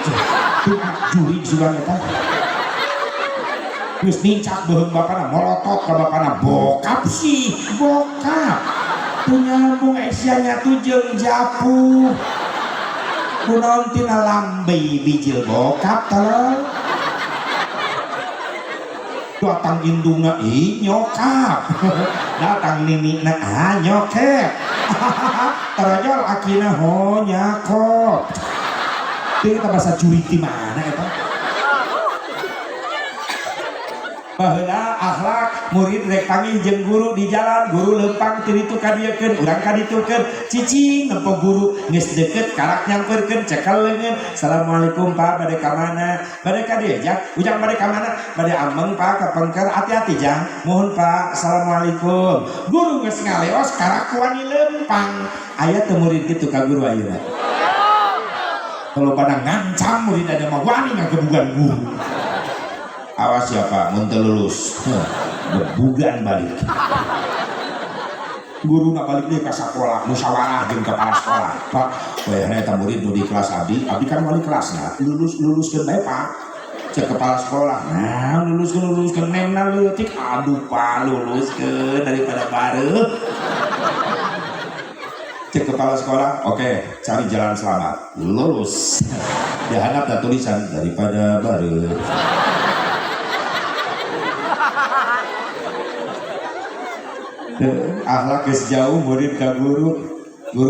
juri juga eta geus nincak beuheung bapana molotot ka bapana bokap sih bokap teu nyambung esianya tu jeung japu kunaon tina lambe bijil bokap teh datang indungna nyokap datang ninina nyokep terajal akina ho nyakop itu kita bahasa curi di mana eta baheula akhlak murid rek panggih jeung guru di jalan guru leumpang ti ditu ka dieukeun urang ka ditukeun cicing nempo guru geus deukeut karak nyampeurkeun cekel leungeun assalamualaikum Pak bade ka mana bade ka dieu jak ujang bade ka mana bade ameng Pak ka pengker hati-hati jang mohon Pak assalamualaikum guru geus ngaleos karak wani leumpang aya teu murid kitu ka guru ayeuna kalau pada ngancam murid ada mah wani ngagebugan guru awas ya Pak mun teu lulus gebugan balik guru na balik deui ka sakola musyawarah jeung kepala sekolah Pak we eta murid nu di kelas abdi kan wali kelasna luluskeun bae Pak cek kepala sekolah nah luluskeun nemna leutik aduh Pak luluskeun daripada bareuh cek kepala sekolah oke cari jalan selamat lulus di handap ada tulisan daripada bareuh akhlak geus jauh murid ka guru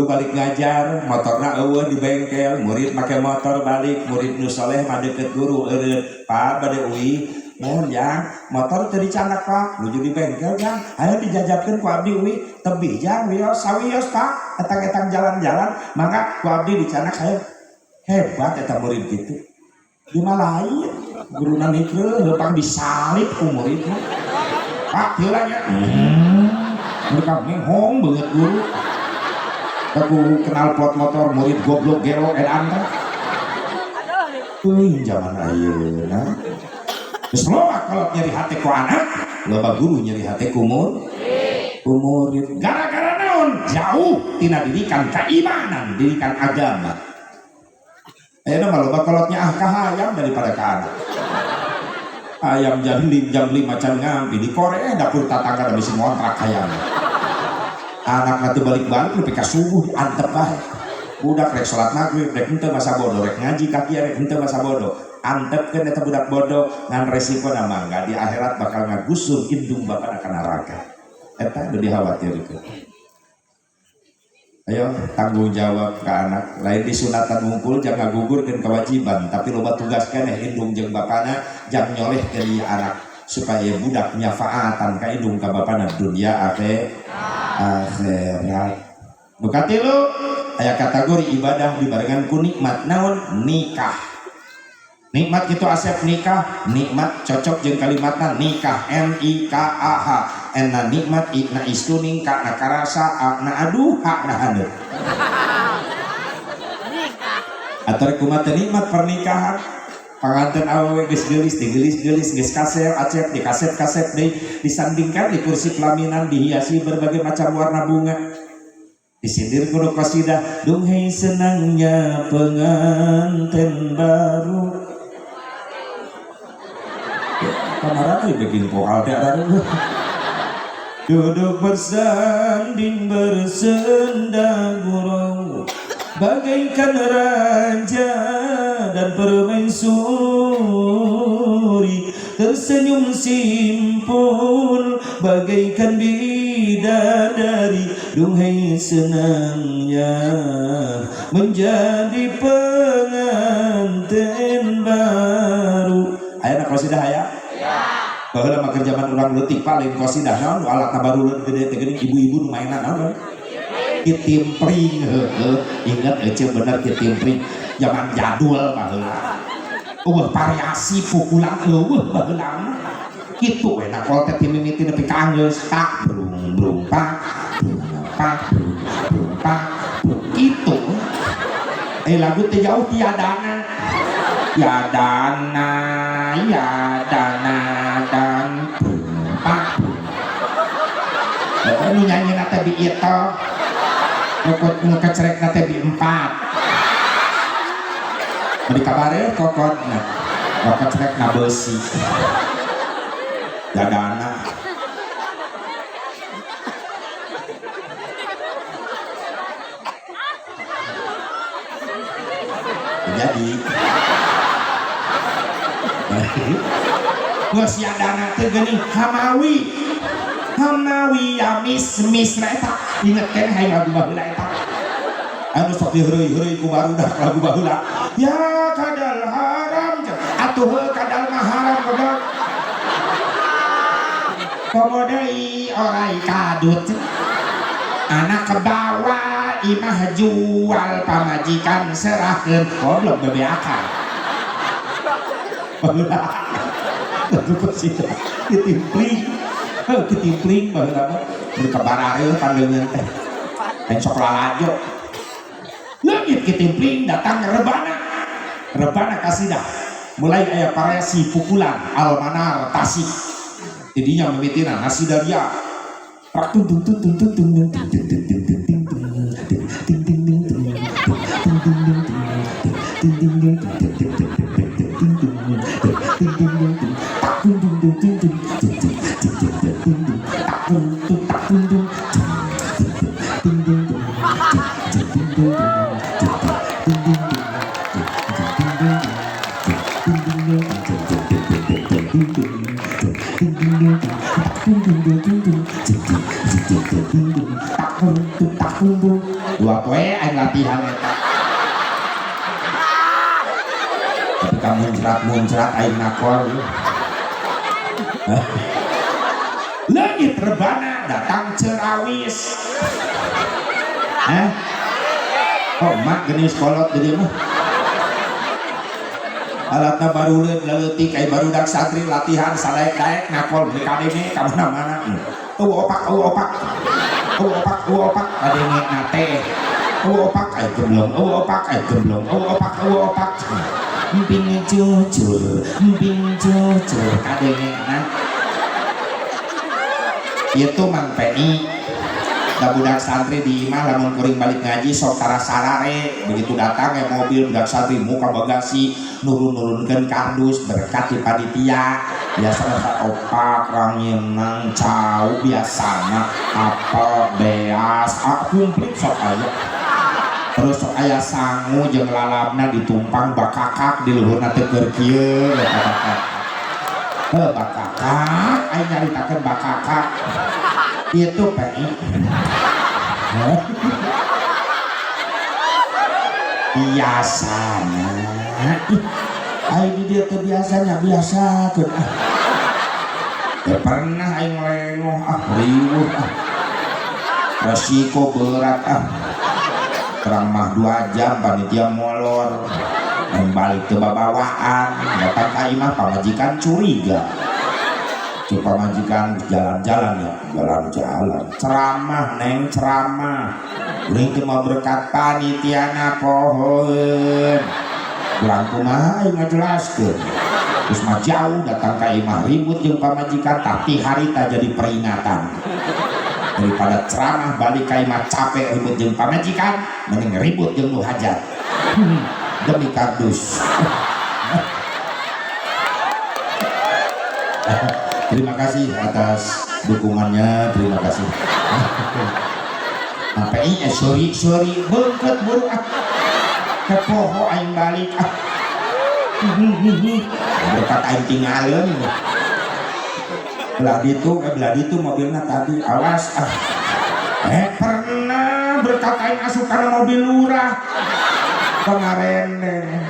balik ngajar motorna eueuh di bengkel murid make motor balik murid nu saleh mah deukeut guru eureun Pak bade uwi mohon jang motor teu dicandak Pak nuju di bengkel jang aya dijajabkeun ku abdi uwi tebih jang wios sawios Pak etang-etang jalan-jalan mangga ku abdi dicandak saya hebat eta murid kitu di malain guruna mikreun leumpang disalib ku muridna Pak heula nya mereka ngehong banget guru aku kenal pot motor murid goblok gero edan kan zaman ayeuna geus loba kalau nyeri hati ku anak loba guru nyeri hati ku murid gara-gara naon jauh tina didikan keimanan didikan agama Ayeuna mah loba kolotnya ka hayam daripada ka anak. Ayam jambling macan ngampi di Korea dapur tatangga da bisi ngontrak hayam. Anak nanti balik-balik lebih ka subuh diantep bae. Budak rek salat maghrib rek henteu masa bodoh rek ngaji kaki rek henteu masa bodoh. Antepkeun eta budak bodoh ngan resiko na mangga di akhirat bakal ngagusur indung bapana ka neraka. Eta nu dikhawatirkeun. Ayo tanggung jawab ke anak lain di sunatan ngumpul jangan gugurkan kewajiban tapi loba tugas keneh indung jeung bapana jang nyoleh ke dia anak supaya budak nyafaatan ka indung ka bapana dunia akhirat. Buka tilu aya kategori ibadah dibarengan ku nikmat naon nikah. Nikmat gitu asep nikah, nikmat cocok jeung kalimatna nikah NIKAH. Enna nikmat na istuning ka na karasa na aduh hak na handeup. Nikah. Atur kumaha nikmat pernikahan. Panganten awewe geus geulis geus kasep acep di kasep deui disandingkan di kursi pelaminan dihiasi berbagai macam warna bunga. Disindir kudu qasidah duhai senangnya pengantin baru. Kemarin bikin poal duduk bersanding bersenda gurau bagaikan raja dan permaisuri tersenyum simpul bagaikan bidadari duhai senangnya menjadi pengantin baru. Aya na qasidah aya? Baheula mah keur zaman urang leutik paling qasidah naon alatna baruleun gede teh geuning ibu-ibu nu mainan naon? Kitimpring heueuh. Ingat ece bener kitimpring zaman jadul baheula. Variasi pukulan eueuh baheula. Kitu we na kol teh timimiti nepi ka anggeus tak brung pak kitu. Lagu teh jauh tiadana. Yadana dan pak. Nu nyanyi nate di itu, nu kecerek nate di 4. Di kabare kokot na, kecerek na besi. Yadana. Jadi. Geus yadana teh geuning Hamawi ya mis na eta inget keneh hayang lagu baheula eta anu sok diheureui-heureui ku barudak lagu baheula ya kadal haram atuh kadal mah haram goblok komo deui orai kadut anak kebawa imah jual pamajikan serahkeun goblok bebeakan baheula kitimpling baheula berkebarareuh pandeungeun teh dan sok lalajo leungit kitimpling datang rebana kasidah mulai aya variasi pukulan almanar tasik didinya mimitina nasidaria rak tung tung tung tung tung tung dua poe aing latihan eta tapi kamu muncrat aing nakor leungit rebana datang cerawis oh mak geus kolot di dieu mah alatna baruleun leutik ai barudak santri latihan sadaek-daek nakol di kadenge ka mana-mana opak kadenge nate opak ai gemblong opak emping cucur kadenge na itu Mang Peni Da budak santri di imah lamun kuring balik ngaji sok tara sarare begitu datang mobil budak santri muka bagasi nurun-nurunkeun kardus berkat di panitia biasana opak ranginang cau biasana apel beas kumplit sok aya terus sok aya sangu jeung lalabna ditumpang bakakak di luhurna teu keur kieu bakakak aing nyaritakeun bakakak itu pengen biasanya aing dia tuh biasanya biasa tuh pernah aing lengoh riuh resiko berat terang mah 2 jam panitia molor balik ke babawaan datang ka imah pamajikan curiga coba majikan jalan-jalan ya jalan-jalan ceramah neng ceramah uring teu mau berkat panitiana pohon urang kumaha aing ngajelaskeun terus mah jauh datang ka imah ribut jeung pamajikan tapi harita jadi peringatan daripada ceramah balik ka imah capek ribut jeung pamajikan mending ribut jeung nu hajat demi kardus. Terima kasih atas dukungannya, terima kasih. Apa ini? Sorry, bengket buru kepoho aing balik berkat aing tinggalin. Belah ditu mobilnya tadi awas pernah berkat aing asup karena mobil lurah pengarene.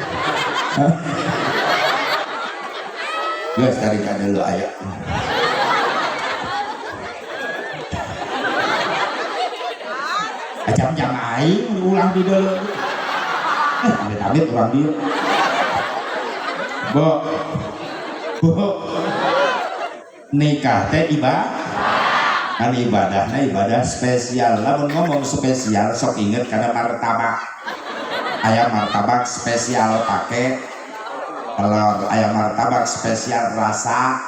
Guys, tarik dulu ayo. Jam-jam aing ulang di dulu. Amit-amit ulang dia. Bu. Nikah teh ibadah. Kan ibadahnya ibadah spesial. Lamun ngomong spesial sok inget karena martabak. Ayam martabak spesial pakai telur, ayam martabak spesial rasa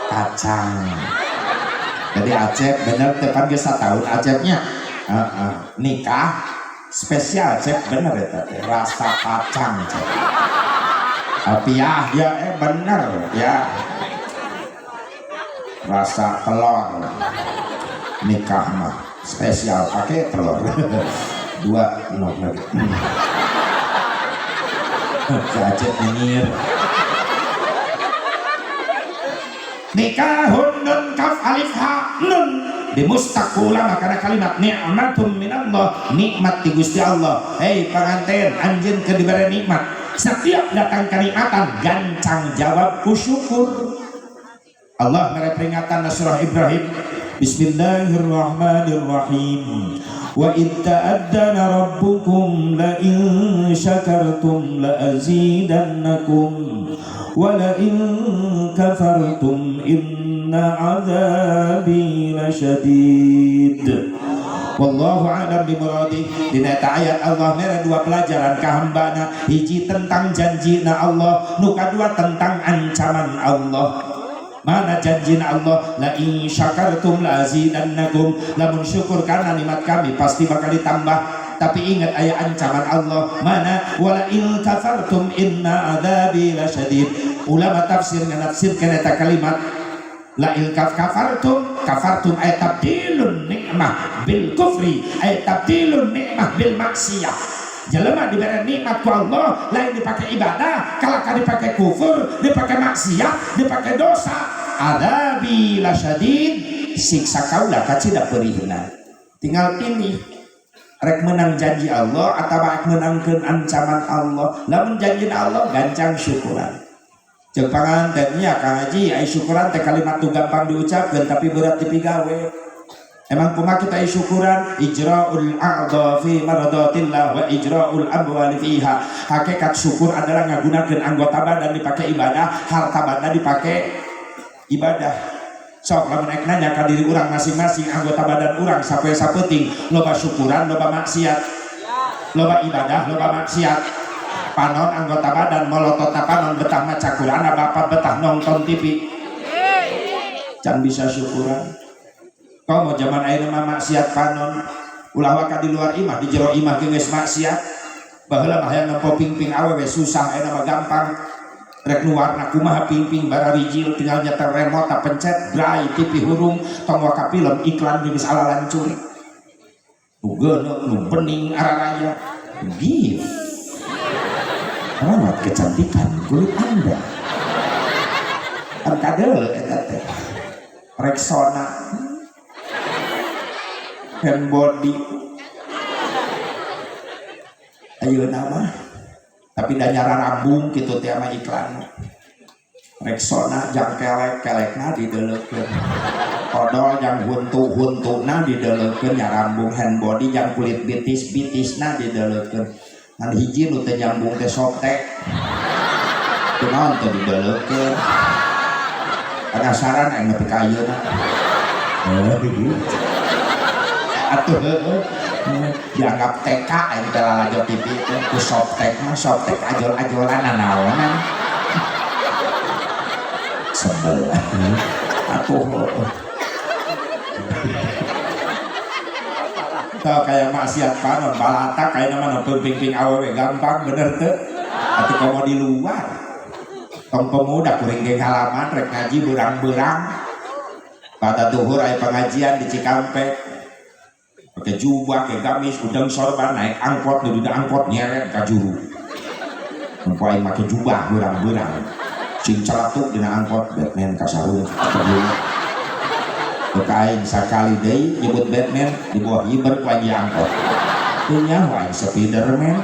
kacang. Jadi Acep bener tepan ge satahun Acepnya nikah spesial Cep bener ya rasa kacang Cep. Tapi ya bener ya rasa telur nikah mah spesial pakai telur 2 nomor. Si Acep nyengir nikahun nun kaf alif ha nun di mustaqula karena kalimat ni'matum minallah nikmat di Gusti Allah. Hei pengantin anjeun keur dibere nikmat setiap datang kenikmatan gancang jawab kusyukur. Allah mere peringatan surah Ibrahim Bismillahirrahmanirrahim wa id ta'addana rabbukum la in syakartum la azidannakum wa la in kafartum inna azabi lasyadid. Wallahu a'lam bimuradi. Dina eta ayat Allah mere 2 pelajaran ka hambana, hiji tentang janjina Allah, nu kadua tentang ancaman Allah. Mana janjina Allah la in syakartum la azidannakum, lamun syukur karena nikmat kami pasti bakal ditambah. Tapi ingat ayat ancaman Allah mana wala in kafartum inna adzabi lasyadid. Ulama tafsir nganafsirkeun eta kalimat la in kafartum ay tabdilun nikmah bil kufri ay tabdilun nikmah bil maksiyah. Jelema diberi nikmat ku Allah lain dipakai ibadah, kalau dipakai kufur, dipakai maksiat, dipakai dosa. Adzabi lasyadid, siksa kaulah kacida perihna. Tinggal pilih rek menang janji Allah atau rek menangkeun ancaman Allah. Lamun janji Allah gancang syukuran. Jeung pangantennya Kang Haji ai syukuran teh kalimat tu gampang diucapkeun tapi berat dipigawe. Emang kumaha kita syukuran ijra'ul a'dha fi maradatillah wa ijra'ul amwali fiha. Hakikat syukur adalah ngagunakeun anggota badan dipakai ibadah, harta badan dipakai ibadah. Sok lamun ek nanya ka diri urang masing-masing anggota badan urang sapoe saeuting loba syukuran, loba maksiat. Loba ibadah, loba maksiat. Panon anggota badan molototna panon betah maca Quran, bapak betah nonton TV. Can bisa syukuran. Kau mau zaman ayeuna mah maksiat panon ulah waka di luar imah di jero imah ge geus maksiat baheula mah hayang nempo ping-ping awewe susah ayeuna mah gampang rek luarna kumaha ping-ping bara rijil tinggal nyetel remote tak pencet bray TV hurung tong waka film iklan geus ala lancur ugeuna nu bening araraya gif rawat kecantikan kulit Anda kadel eta teh Rexona hand body ayeuna mah tapi da nyara rambung kitu teh mah iklan Rexona jang kelek-kelekna dideleukeun odol jang huntu-huntuna dideleukeun nya rambung hand body jang kulit bitis-bitisna dideleukeun ngan hiji nu teh nyambung teh softtek teu naon teh dideleukeun penasaran aing nepi ka ayeuna atuh dianggap TK aing teh lalajo TV teh ku softtek mah softtek ajol-ajolan naonan sebel atuh tau kayak maksiat panon balatak kayak nama nonton ping-ping awewe gampang bener teu atuh komo di luar tong pemuda kuring ge halaman rek ngaji berang-berang pada duhur aya pengajian di Cikampek pakai jubah ke gamis udang sorban naik angkot nu di angkot nyeret ka juru empo aing make jubah berang-berang cing celatuk dina angkot Batman kasarung kain sakali deui nyebut Batman di bawah hiber ku aing angkot teu nyawa Spiderman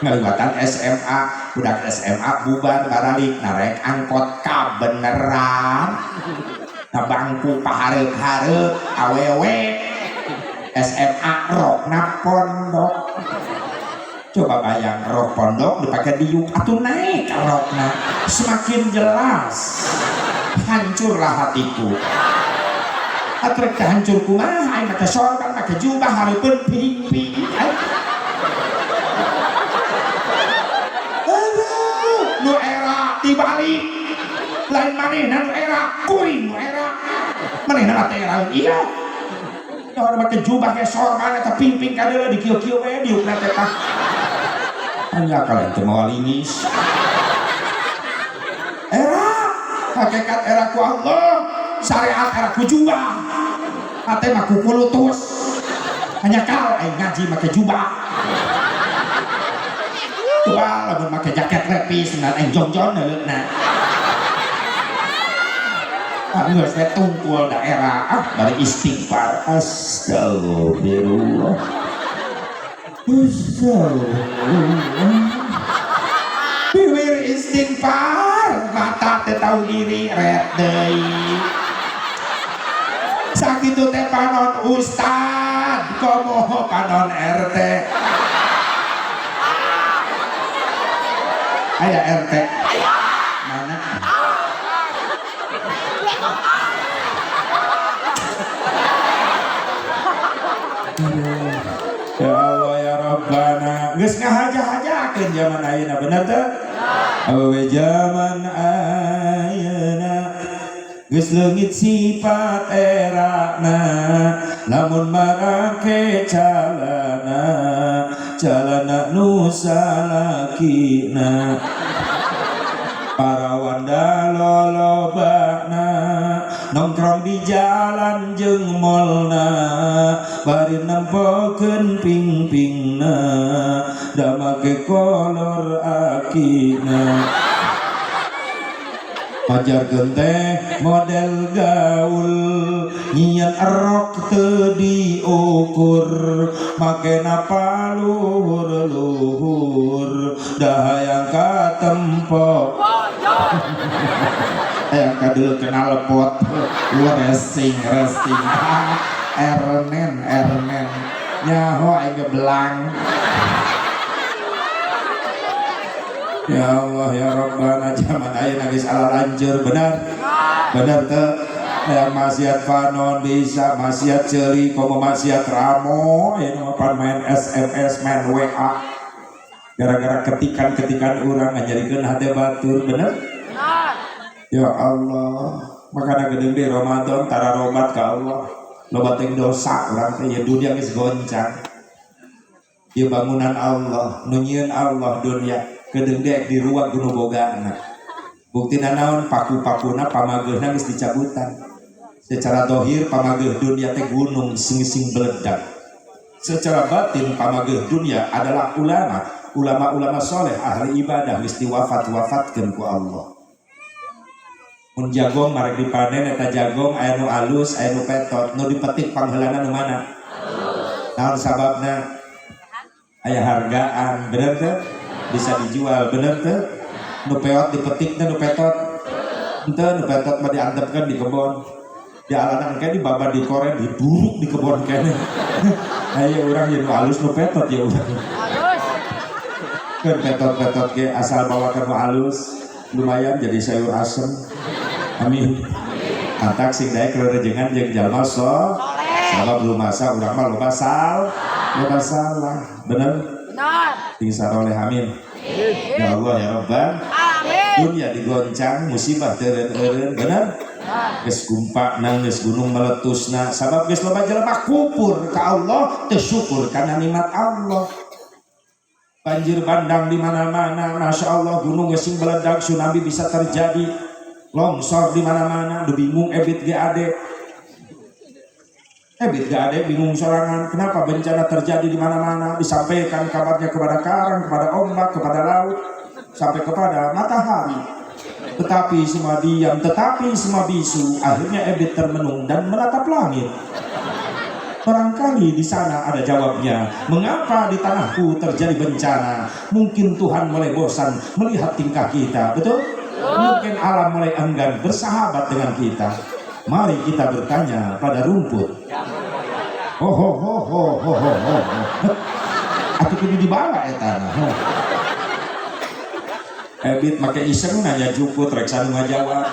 ngaliwatan SMA budak SMA bubar baralik narek angkot ka beneran na bangku pahareup-hareup awewe SMA rokna pondok coba bayang rok pondok dipake diuk atuh naik rokna semakin jelas hancurlah hatiku atrek teh hancur kumaha aing make sorban make jubah hareupeun ping-ping nu era dibalik lain manehna nu era kuring nu era manehna teh era iya orang make jubah ke sorban eta ping-ping kadeula di kieu-kieu we diukna teh tah anya kalian teh moal lingis era hakikat era ku Allah syariat era ku jubah ate mah ku kulutus hanya kal aing ngaji make jubah wah lamun make jaket lepis nan aing jongjon leuleuhna geus teh tungkul daerah bari istighfar astagfirullah bibir istighfar mata teh tahu diri red deui sakitu teh panon ustad komo panon RT aya RT mana ya Allah ya Rabbana geus ngahaja-hajakeun zaman ayeuna bener teu awewe zaman ayeuna geus leungit sifat erana lamun marake calana nu salakina parawanda lolobana nongkrong di jalan jeung molna bari nempokeun ping-pingna da make kolor akina ajarkeun teh model gaul nyian erok teu diukur makena paluhur da hayang katempo hayang kadeu kenal lepot lu racing ernen nyaho aing belang ya Allah ya Rabbana zaman ayeuna geus ala lancur bener teu yang maksiat panon bisa maksiat ceuli komo maksiat ramo aya mah main SMS main WA gara-gara ketikan urang ngajarikeun hade batur bener ya Allah makana gedeng di Ramadan tara robat ka Allah loba teh dosa urang teh ya dunia geus goncang ieu bangunan Allah nu nyieun Allah dunia gedeng dek di ruang gunung bogana buktina naon paku-pakuna pamageuna geus dicabutan secara dohir pamageuh dunia teh gunung sing beledak secara batin pamageuh dunia adalah ulama soleh ahli ibadah geus diwafatkeun ku Allah. Mun jagong marek dipanen eta jagong aya nu alus aya nu petot nu dipetik pangheulana nu mana naon sababna aya hargaan bener teh bisa dijual bener teh nu peot dipetik teh nu petot henteu nu petot mah diantepkeun di kebon di alanan ke di baba di koren diduruk di kebon kene aya urang ye nu alus nu petot ya urang kan petot-petot ge asal bawa ke nu alus lumayan jadi sayur asem. Amin. Antak sing daek rerenjengan jeung jalma sabab belum masa urang mah loba salah. Bener? Benar. Sing saroleh amin. Ya Allah ya Rabbana. Amin. Dunia digoncang musibah teureun-eureun bener? Geus gumpa nang geus gunung meletusna sabab geus loba jelema kufur ka Allah teu syukur kana nikmat Allah. Banjir bandang di mana-mana, masya Allah gunung geus meledak tsunami bisa terjadi. Longsor di mana-mana, udah bingung ebit GAD bingung sorangan kenapa bencana terjadi di mana-mana disampaikan kabarnya kepada karang, kepada ombak, kepada laut sampai kepada matahari tetapi semua diam, tetapi semua bisu akhirnya ebit termenung dan menatap langit. Barangkali di sana ada jawabnya. Mengapa di tanahku terjadi bencana? Mungkin Tuhan mulai bosan melihat tingkah kita, betul? Mungkin alam mulai enggan bersahabat dengan kita. Mari kita bertanya pada rumput. Aku kudu dibawa eta. Ebit make iseng nanya jukut rek sanu ngajawab.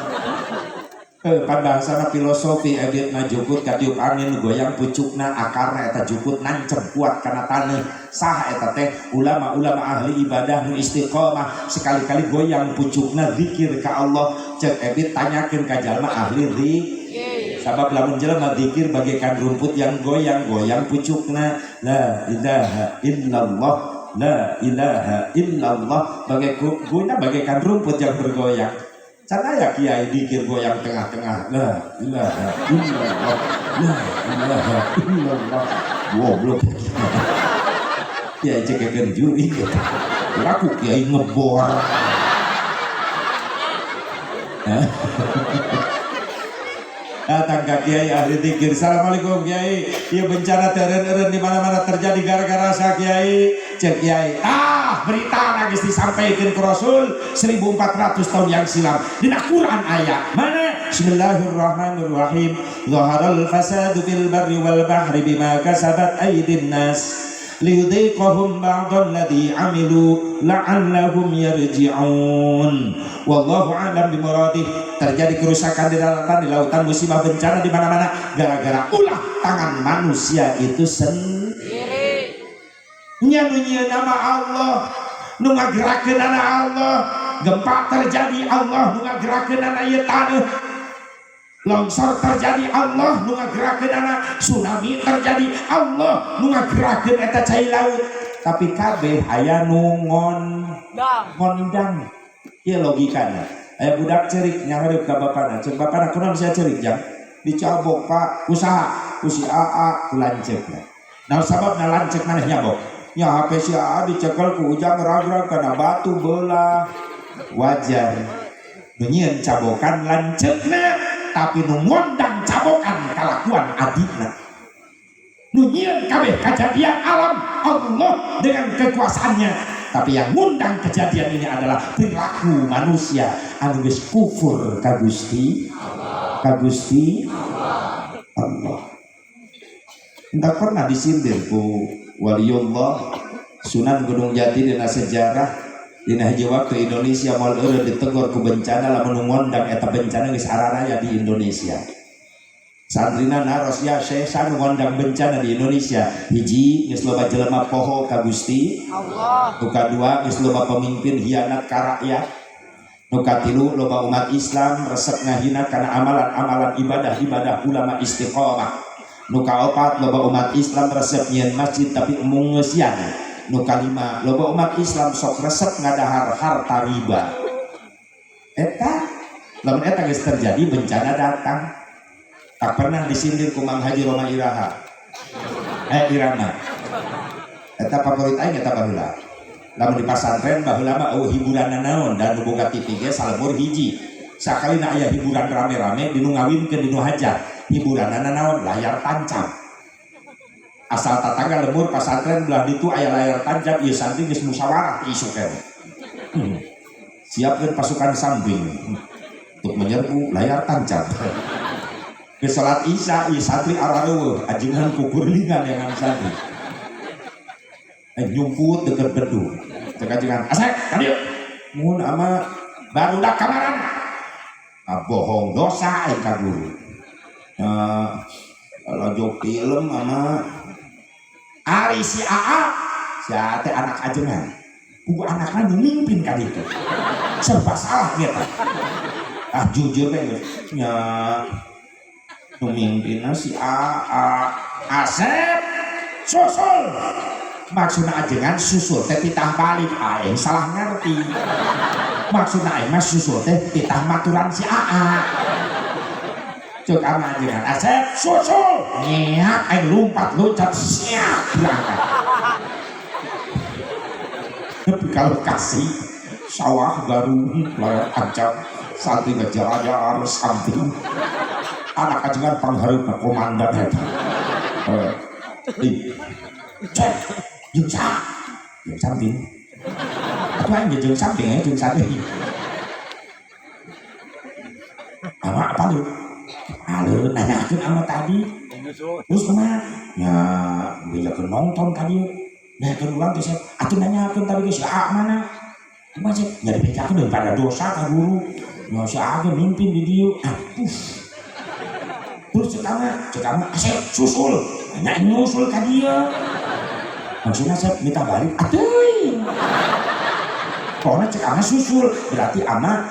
Pada bahasana filosofi ebit ngajukut katiup angin goyang pucukna akarna eta jukut nancep kuat kana taneuh saha eta teh ulama-ulama ahli ibadah nu istiqomah sekali-kali goyang pucukna zikir ka Allah cek ebit tanyakeun ka jalma ahli zikir sabab lamun jelema zikir bagaikan rumput yang goyang-goyang pucukna la ilaha illallah la ilaha illallah bagaikan rumput yang bergoyang. Sana ya kiai dikir goyang tengah-tengah. La ilaha illallah. La ilaha illallah. Goblok. Kiai cekekeun juri. Aku kiai ngebor. Datang ke kiai ahli dikir. Assalamualaikum kiai. Ieu bencana teureun-eureun di mana-mana terjadi gara-gara sa kiai. Cek kiai. Berita lagi disampaikan ke Rasul 1400 tahun yang silam di Quran ayat mana Bismillahirrahmanirrahim zaharal fasadu fil barri wal bahri bima kasabat aydin nas liyudhiqahum ba'dal ladzi amilu la'allahum yarji'un wallahu a'lam bimuradih. Terjadi kerusakan di daratan, di lautan, musibah bencana di mana-mana gara-gara ulah tangan manusia itu sendiri. Nyanyi nama Allah nu ngagerakeun anak Allah gempa terjadi Allah nu ngagerakeun anak ieu taneuh longsor terjadi Allah nu ngagerakeun anak tsunami terjadi Allah nu ngagerakeun eta cai laut tapi kabeh aya nu ngondang ieu logikana aya budak ceurik nyahareup ka bapana ceuk bapana kunaon sia ceurik jang dicabok Pak usaha ku si AA ku lanceukna naon sababna lanceuk maneh nyabok nya HP si AA dicekel ku ujang ragrag kana batu belah wajar nu nyieun cabokan lanceukna tapi nu ngondang cabokan kalakuan adina nu nyieun kabeh kejadian alam Allah dengan kekuasaannya tapi yang ngundang kejadian ini adalah perilaku manusia anu geus kufur ka Gusti Allah. Entah pernah disindir ku waliullah Sunan Gunung Jati dina sejarah dina hiji waktu Indonesia moal eureun ditegur ku bencana lamun ngondang eta bencana geus araraya di Indonesia. Sandrina naros ya Syekh sanu ngondang bencana di Indonesia. Hiji geus loba jelema poho ka Gusti Allah. Nu kadua geus loba pemimpin hianat ka rakyat. Nukatilu loba umat Islam resep ngahina karena amalan-amalan ibadah ulama istiqomah. Nukaopat loba umat Islam resep nyen masjid tapi emung ngesian. Nukalima loba umat Islam sok resep ngadahar harta riba. Eta lamun eta geus terjadi bencana datang. Tak pernah disindir ku Mang Haji Roma Iraha. Irama. Eta favorit aing eta baheula. Lamun di pasantren baheula mah hiburan naon dan nu boga TV ge salebur hiji. Sakalina aya hiburan rame-rame dinu ngawinkeun dinu hajat. Hiburanana naon layar tancap. Asal tatangga lembur pasantren belah ditu aya layar tancap ieu santri geus musyawarah isu kene. Siapkeun pasukan samping untuk menyerbu layar tancap. Ke salat Isya ieu santri arareueuh ajengan kubur lingan yang santri. Nyumput deket bedung. Cek ajengan, "Asek, kadieu." Mun ama barudak kamaran. Bohong dosa aing ka guru. Kalau film ama Ari si AA si anak ajengan buku anaknya mimpin kan itu serba salah gitu. Jujur deh ya pemimpinnya si AA Asep susul maksudnya ajengan susul teh titah balik aing salah ngerti maksudnya aing mas susul teh titah maturan si AA. Cuk ama ajengan Asep susul nyeak aing lumpat loncat siap berangkat. Tapi kalau kasih sawah baru layar tancap santri ngejar-jar samping anak ajengan panghareup komandan eta. Cek jeung samping atuh aing jeung samping jeung samping. Ama apa lu? Halo, nanyakeun ama tadi. Terus kumaha? Ya, bejakeun nonton tadi. Nanyakeun ulang teh atuh nanyakeun tadi geus mana? Kumaha sih? Nya dibejakeun daripada dosa ka guru. Ya si Aga mimpin di dieu. Terus cek ama Asep susul. Nya nyusul ka dieu. Maksudna Asep minta balik atuy. Pokoknya cek ama susul, berarti ama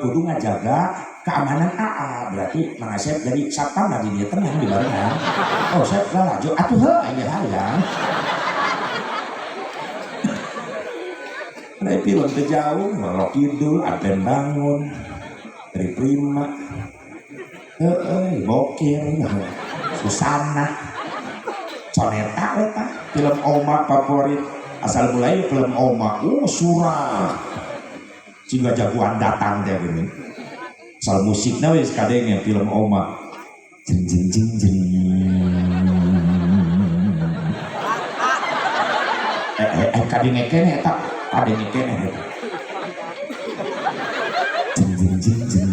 kudu ngajaga keamanan AA, berarti Mang Asep jadi satpam lagi dia tenang di barengan. Oh Asep lah laju, atuh heuh hayang. Nah film teu jauh, Roro Kidul, Aden Bangun, Tri Prima, Bokir, Susana, Coneta eta, film Oma favorit. Asal mulai film Oma, surah. Sehingga jagoan datang dia gini. Soal musiknya wis kadenge film Oma. Jeng jeng jeng jeng. Kadenge kene eta, kadenge kene eta. Jeng jeng jeng jeng.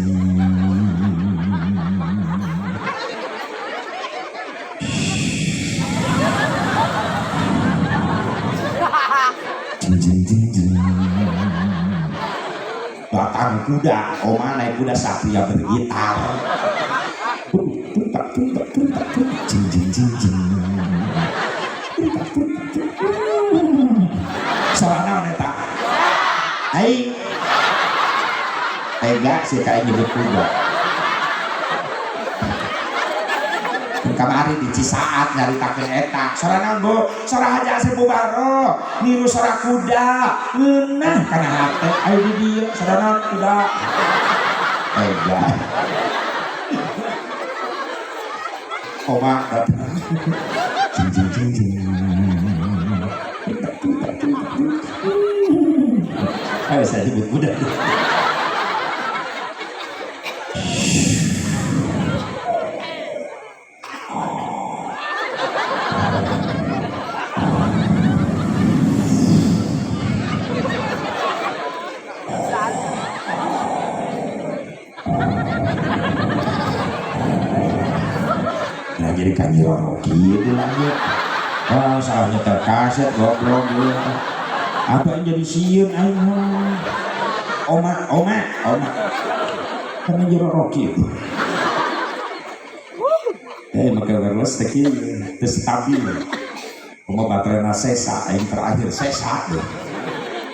Jeng jeng jeng jeng. Batang kuda, Oma naik kuda Satria bergitar. Jing jing jing jing. Soalnya neta, aing tega sih kayak nyebut kuda. Kamari di Cisaat nyari takeun eta. Sora naon Bu? Sora Haji Asep Bubaro. Niru sora kuda. Ngeunah kana hate. Ayo di dieu sora naon kuda. Tega. Oma datang. Jing jing jing jing. Ayo saya sebut kuda. Jadi kan Roro Kidul lagi. Oh, salah nyetel kaset goblok dia. Apa yang jadi sieun aing mah. Oma. Kan Roro Kidul. Make wireless teh kieu teu stabil. Oma baterena sesa, aing terakhir sesa.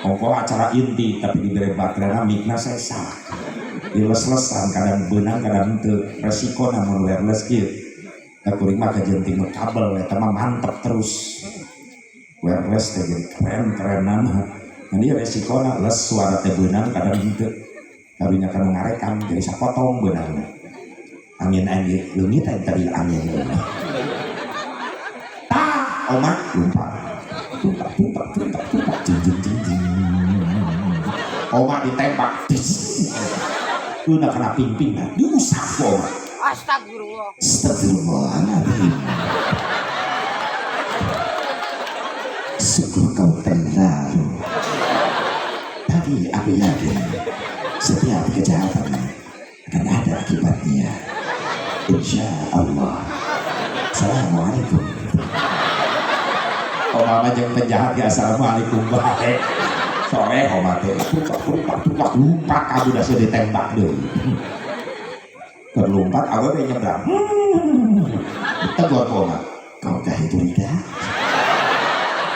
Pokok acara inti tapi diberi baterena mikna sesa. les-lesan kadang benang kadang teu resiko namun wireless kieu kuring mah kajenting kabel eta mah mantep terus wireless teh keren nama nah dia resikona les suara teh benang kadang teu karunya kan ngarekam jadi sapotong benang angin leungit tadi angin oma lumpat oma ditembak udah kena pingpingan diusap oma Astagfirullahaladzim. Sungguh kau terlalu. Tapi aku yakin setiap kejahatan akan ada akibatnya. Insya Allah. Assalamualaikum. Oma jeung penjahat ya assalamualaikum bae. Sore oma teh lumpat kamu udah sudah ditembak deui. Berlompat awal nyebrang tegur koma Kaukah itu Rida?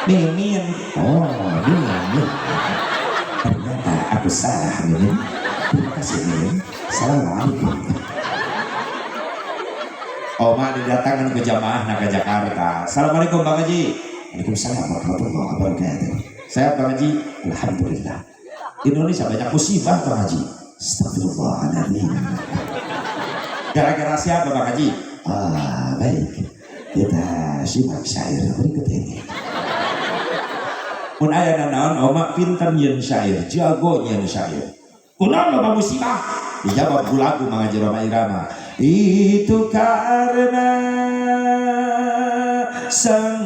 Mimin Oh Mimin ternyata aku salah Mimin. Terima kasih Mimin. Assalamualaikum. Oma didatangkan ke jamaah ke Jakarta. Assalamualaikum Bang Haji. Waalaikumsalam warahmatullahi wabarakatuh. Sehat Bang Haji? Alhamdulillah. Indonesia banyak musibah Bang Haji. Astagfirullahaladzim. Gara-gara siapa Bang Haji? Baik, kita simak syair berikut ini. Mun aya naon oma pinter nyeun syair, jago nyeun syair. Kunaon loba musibah? Dijawab ku lagu Mang Haji Roma Irama. Itu karena sang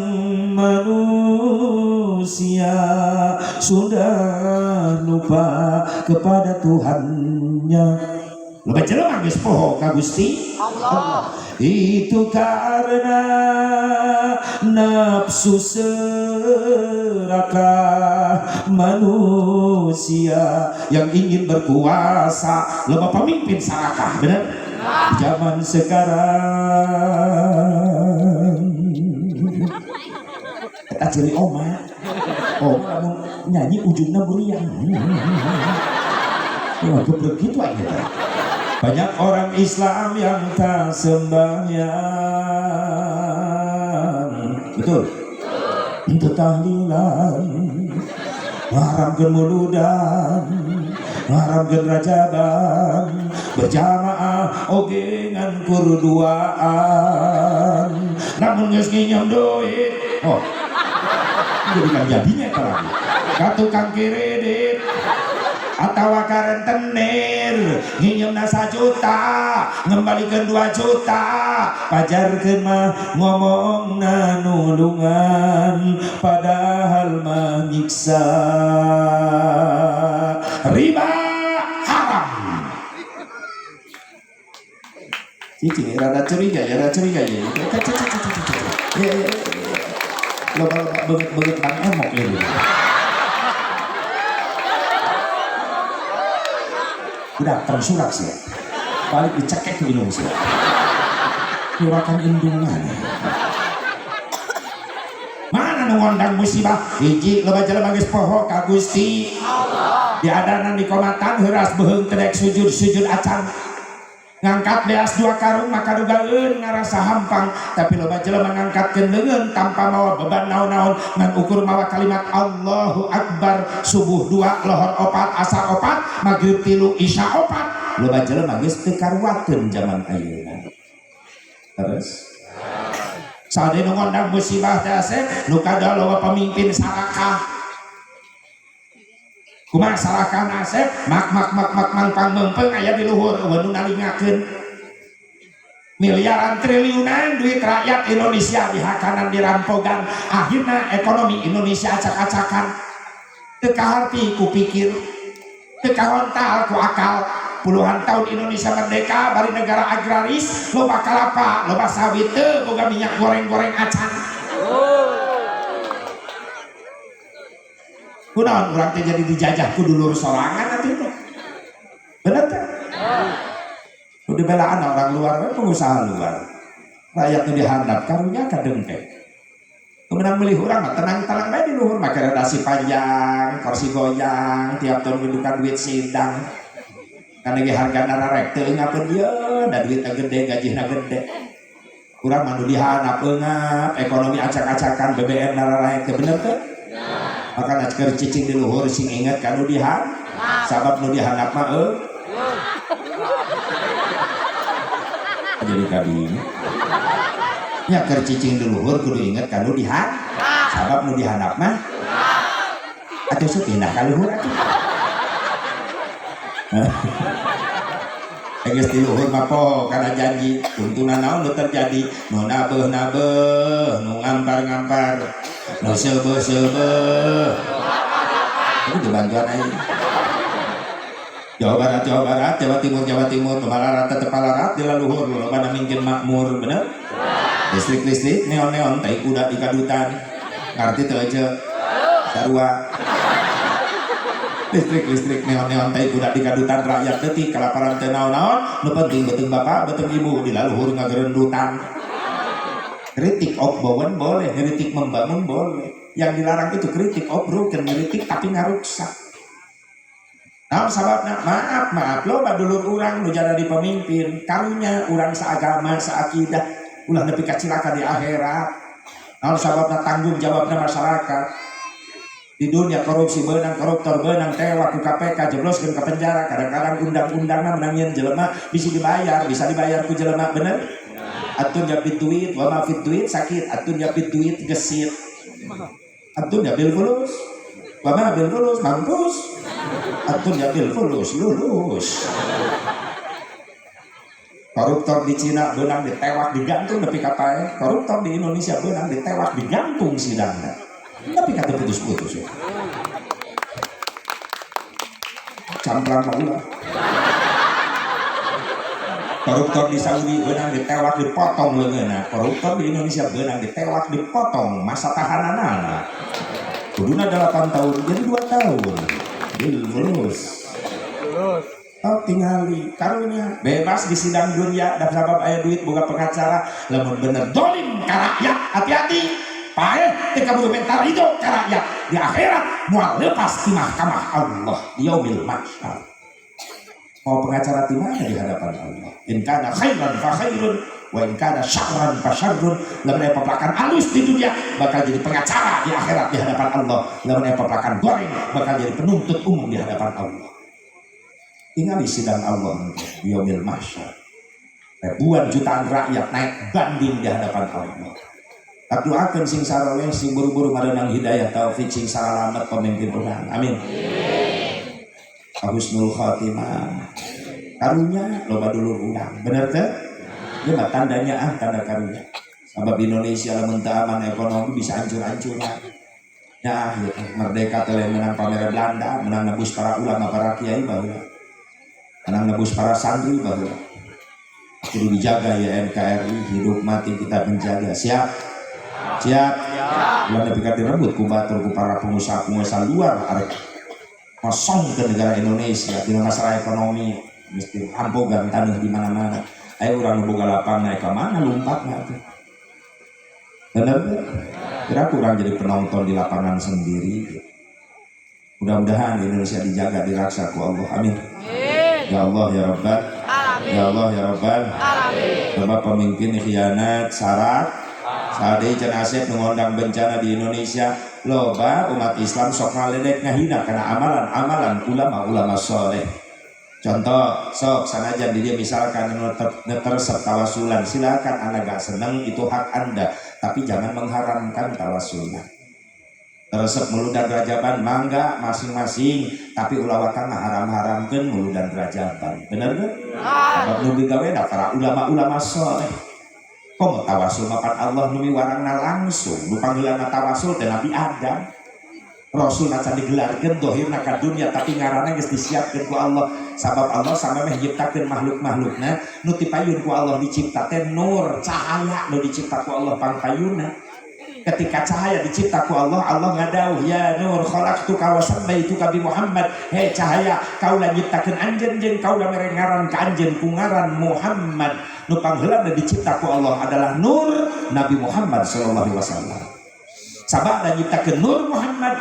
manusia sudah lupa kepada Tuhannya. Loba jelema geus poho ka Gusti Allah. Itu karena nafsu serakah manusia yang ingin berkuasa. Loba pemimpin serakah, bener? Zaman sekarang kita ciri oma namun nyanyi ujungnya beriang. Ya geblek gitu aja. Banyak orang Islam yang tak sembahyang, betul? Untuk tahlilan, ngaramkeun muludan, ngaramkeun rajaban, berjamaah oge ngan kurduaan. Namun geus nginyam duit, oh, jadi kan jadinya eta lagi. Ka tukang kredit atawa karentenir nginyeumna 1 juta ngembalikan 2 juta pajarkeun mah ngomongna nulungan padahal mah nyiksa riba haram. Cici rada curiga ya loba beget bang emok ini. Udah tersurat sih, balik dicekek ke Indonesia. Kirakan indungan. Mana ngondang musibah? Hiji loba jelema geus poho ka Gusti Allah. Diadanan di komatan heuras beheung tedek sujud acan. Ngangkat beas 2 karung maka dugaeun ngarasa hampang, tapi loba jelema ngangkatkeun leungeun tanpa mawa beban naon-naon ngan ukur mawa kalimat Allahu Akbar subuh 2 lohor 4 asar 4 maghrib 3 isya 4. Loba jelema geus teu karuateun zaman ayeuna. Terus sade nu ngondang musibah teh ase nu kada loba pemimpin sarakah. Kumaha sarakah nasib mak pang mempeng aya di luhur eueuh nu nalingakeun miliaran triliunan duit rakyat Indonesia dihakanan dirampogan akhirna ekonomi Indonesia acak-acakan teu kaharti ku pikir teu kahontal ku akal. Puluhan tahun Indonesia merdeka bari negara agraris loba kalapa loba sawit teu boga minyak goreng acan. Kunaon urang teh jadi dijajah ku dulur sorangan atuh teh. Bener teh? Udah belaan orang luar, pengusaha luar. Rakyat nu dihandap karunya kadengke. Kemenang milih urang mah tenang-tenang bae di luhur make redasi panjang, kursi goyang, tiap tahun ngindukan duit sidang. karena ge harga nararek teu ngapeun ieu da duit gede gajihna gede urang mah nu dihanap eungap ekonomi acak-acakan BBM nararek teh bener teh maka keur cicing di luhur sing inget ka nu dihanap sabab nu dihanap mah jadi kabing nya keur cicing di luhur kudu inget ka nu dihanap sabab nu dihanap mah atuh sok pindah ka luhur atuh geus di luhur mah poho kana janji tuntunan naon nu terjadi nu nabeuh nu ngampar nu seubeuh itu dibantuan aing Jawa Barat, Jawa Timur, Malarat, Tepalarat, di laluhur pada mungkin makmur, bener? Listrik, neon, tai kuda di kadutan, ngerti tuh aja, sarua. Listrik, neon, tai kuda di kadutan, rakyat detik, kelaparan teu naon-naon, nu penting betung bapak, betung ibu, di laluhur ngagerendutan. Kritik obrowan boleh, kritik membangun boleh. Yang dilarang itu kritik obrowan, kritik tapi ngaruksak. Nah, sahabatna, maaf, loba dulur urang nu jadi pemimpin, karunya urang seagama, seakidah, ulah nepi ka cilaka di akhirat. Nah, sahabatna tanggung jawabna masyarakat. Di dunia korupsi beunang, koruptor beunang, tewak ku KPK, jebloskeun ka penjara, kadang-kadang undang-undangna menang nyeun jelema bisa dibayar ku jelema bener? Atun japit duit, wa ma fit duit sakit, atun japit duit gesit. Atun jabil fulus. Wa ma bil fulus mampus. Atun yabil fulus lulus. Koruptor di Cina beunang ditewak digantung nepi ka pae. Koruptor di Indonesia beunang ditewak digantung sidangna. Tapi kata putus-putus ya. Camplang ulah. Koruptor di Saudi beunang ditewak dipotong leungeunna. Koruptor di Indonesia beunang ditewak dipotong masa tahananana. Kuduna 8 tahun jadi 2 tahun. Lulus. Oh tingali karunya bebas di sidang dunia dan sabab aya duit boga pengacara lamun bener dolim ka rakyat hati-hati paeh teu kaburu mental hidup ka rakyat di akhirat moal lepas di mahkamah Allah di yaumil mahsyar. Mau pengacara di mana di hadapan Allah? In kana khairan fa khairun wa in kana syarran fa syarrun. Lamun aya paplakan alus di dunia bakal jadi pengacara di akhirat di hadapan Allah. Lamun aya paplakan goreng bakal jadi penuntut umum di hadapan Allah. Tinggal di sidang Allah di yaumil mahsyar. Ribuan jutaan rakyat naik banding di hadapan Allah. Tak doakeun sing saroleh sing buru-buru marenang hidayah taufik sing salalamet pemimpin urang. Amin. Husnul khatimah. Karunya loba dulur urang. Bener teh? Ieu mah tandanya tanda karunya. Sabab Indonesia lamun teu aman ekonomi bisa hancur-hancuran. Ya, merdeka teh menang pamer Belanda, menang nebus para ulama, para kiai baheula. Menang nebus para santri baheula. Kudu dijaga ya NKRI, hidup mati kita menjaga. Siap? Ulah nepi ka direbut ku batur ku para pengusaha luar arek kosong ke negara Indonesia di masalah ekonomi mesti ambogan tanah di mana-mana. Ayo urang boga lapang naik ke mana lompatna tuh. Bener tuh. Kira kurang jadi penonton di lapangan sendiri. Mudah-mudahan Indonesia dijaga diraksa ku Allah. Amin. Ya Allah ya Rabbal. Ya Allah ya Rabbal. Coba pemimpin khianat syarat sadai can asep mengundang bencana di Indonesia loba umat Islam sok ngaledek ngahina karena amalan ulama soleh. Contoh sok sanajan di dia misalkan netersep tawasulan, silakan anda gak seneng itu hak anda, tapi jangan mengharamkan tawasulan. Teresep mulu dan rajaban mangga masing-masing, tapi ulawatan haram-haramkan mulu dan rajaban. Bener gak? Sebab nu digawe da para ulama soleh. Komo tawasul mapan Allah numi warangna langsung, nu panggilanna tawasul teh Nabi Adam. Rasul naca digelarkeun dohirna ka dunya tapi ngaranna geus disiapkeun ku Allah. Sabab Allah sampai meh nyiptakeun makhluk-makhlukna nu tipayun ku Allah dicipta teh nur, cahaya nu dicipta ku Allah pangpayunna. Ketika cahaya dicipta ku Allah, Allah ngadauh ya nur khalaqtuka wa sammaituka bi Muhammad. Hei cahaya, kaula nyiptakeun anjeun jeung kaula mere ngaran ka anjeun ku ngaran Muhammad. Nu pangheulana dicipta ku Allah adalah nur Nabi Muhammad sallallahu alaihi wasallam. Sabab da nyiptakeun nur Muhammad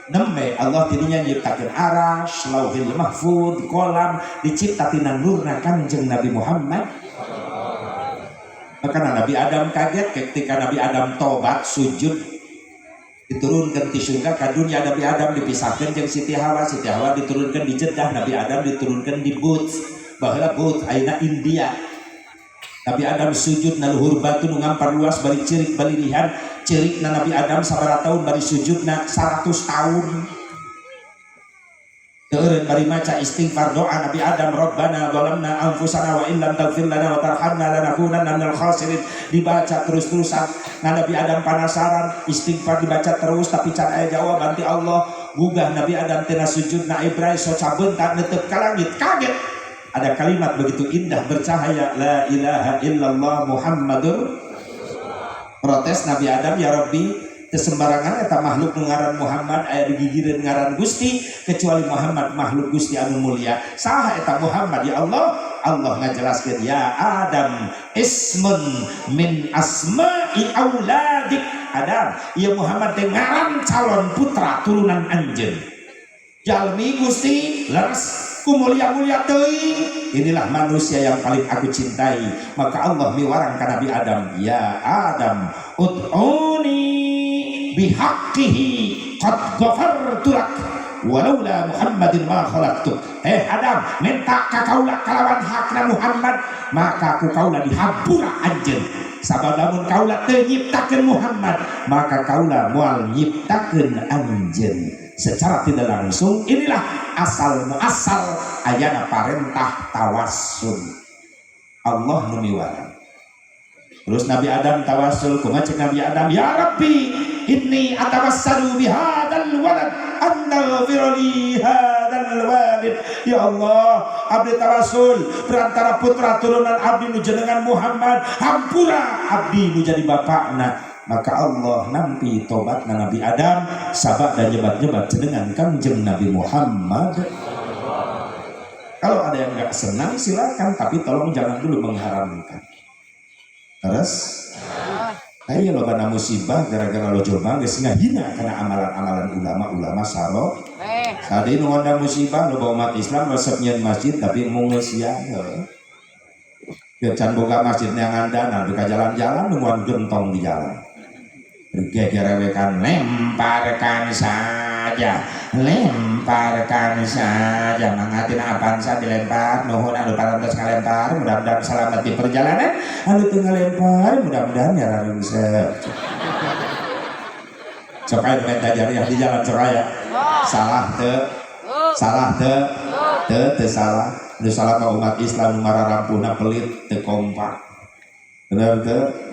nembe Allah tidinya nyiptakeun aras, lauhil mahfud, kolam dicipta tina nurna Kangjeng Nabi Muhammad. Maka Nabi Adam kaget ketika Nabi Adam tobat sujud diturunkan di surga ka dunia. Nabi Adam dipisahkan jeung Siti Hawa diturunkan di Jeddah, Nabi Adam diturunkan di But, baheula But ayeuna India. Nabi Adam sujud na luhur batu nu ngampar luas bari ceurik balirihan, ceurikna Nabi Adam sabaraha taun bari sujudna 100 tahun. Teureun bari maca istighfar doa Nabi Adam, Rabbana zalamna anfusana wa illam taghfir lana wa tarhamna lanakunanna minal khasirin, dibaca terus-terusan. Nabi Adam penasaran, istighfar dibaca terus tapi can aya jawaban ti Allah. Gugah Nabi Adam tina sujudna Ibrahim soca bentar neuteup ka langit, kaget. Ada kalimat begitu indah bercahaya, la ilaha illallah Muhammadur. Protes Nabi Adam, ya Rabbi, kesembarangan eta makhluk ngaran Muhammad aya digigireun ngaran Gusti, kecuali Muhammad makhluk Gusti anu mulia. Saha eta Muhammad ya Allah? Allah ngajelaskeun, ya Adam ismun min asma'i auladik. Adam, ya Muhammad teh ngaran calon putra turunan anjeun. Jalmi Gusti leres mulia-mulia teuing. Inilah manusia yang paling aku cintai. Maka Allah miwarang ka Nabi Adam, ya Adam ud'uni bihaqqihi qad ghafartu lak walaula Muhammadin ma khalaqtu. Adam, minta ka kaula kalawan hakna Muhammad, maka ku kaula dihampura anjeun. Sabab lamun kaula teu nyiptakeun Muhammad, maka kaula moal nyiptakeun anjeun. Secara tidak langsung inilah asal muasal ayana parentah tawassul. Allah nu miwarang. Terus Nabi Adam tawassul, kumaha cek Nabi Adam, ya Rabbi inni atawassalu bihadzal walad antaghfirli hadzal walid. Ya Allah, abdi tawassul perantara putra turunan abdi nu jenengan Muhammad, hampura abdi nu jadi bapakna. Maka Allah nampi tobatna Nabi Adam sabak dan nyebat-nyebat jenengan Kangjeng Nabi Muhammad. Kalau ada yang nggak senang silakan, tapi tolong jangan dulu mengharamkan. Terus ayo lo bana musibah gara-gara lo coba geus ngahina karena amalan-amalan ulama-ulama saro. Tadi nu ngondang musibah lo bawa umat Islam resep nyeun masjid tapi mau ngeusian ya can boga masjid neangan ka jalan-jalan nungguan gentong di jalan. Gegerewekan, lemparkan saja, mangatin apaan saja dilempar, nuhun anu parantos ngalempar, mudah-mudahan selamat di perjalanan, anu teu ngalempar, mudah-mudahan ya rada bisa. Cokai minta jariah di jalan Soraya, salah teu, salah umat Islam mararampuhna pelit teu kompak, bener teu.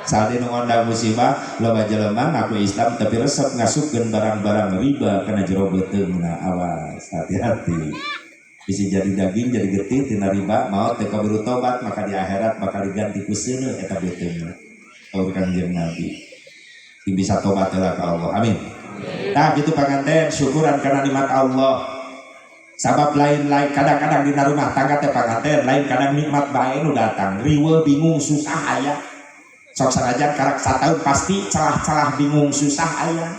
Saat ini ngondang musibah loba jelema ngaku Islam tapi resep ngasupkeun barang-barang riba kana jero beuteungna. Awas, hati-hati. Bisa jadi daging jadi getih tina riba, maot teu kaburu tobat maka di akhirat bakal diganti ku seuneu eta beuteungna. Saur Kangjeng Nabi. Sing bisa tobat heula ka Allah. Amin. Nah, gitu panganten syukuran kana nikmat Allah. Sabab lain-lain kadang-kadang di rumah tangga teh panganten lain kadang nikmat bae nu datang, riweuh bingung susah aya. Sok sanajan karak satahun pasti celah-celah bingung susah aya.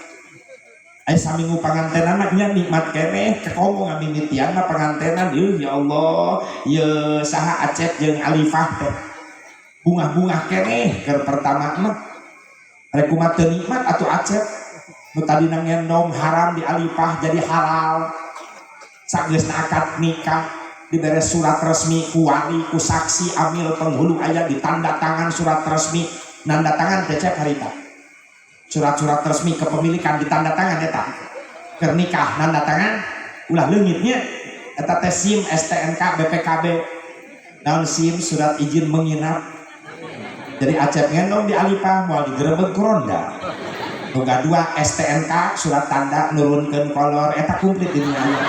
Saminggu pangantenan nya nikmat keneh kekomo ngamimitian mah pangantenan ya Allah ya saha Acep jeung Alifah teh bunga-bunga keneh keur pertama mah rek kumaha teu nikmat atuh Acep nu tadina ngendong haram di Alifah jadi halal sageusna akad nikah diberes surat resmi ku wali ku saksi amil penghulu aya ditanda tangan surat resmi nanda tangan cecek harita surat-surat resmi kepemilikan ditanda tangan eta keur nikah nanda tangan ulah leungitnya eta teh SIM STNK BPKB naon SIM surat izin menginap jadi Acep ngendong di Alifah moal digerebeg ku ronda nu kadua STNK surat tanda nurunkeun kolor eta komplit di dunia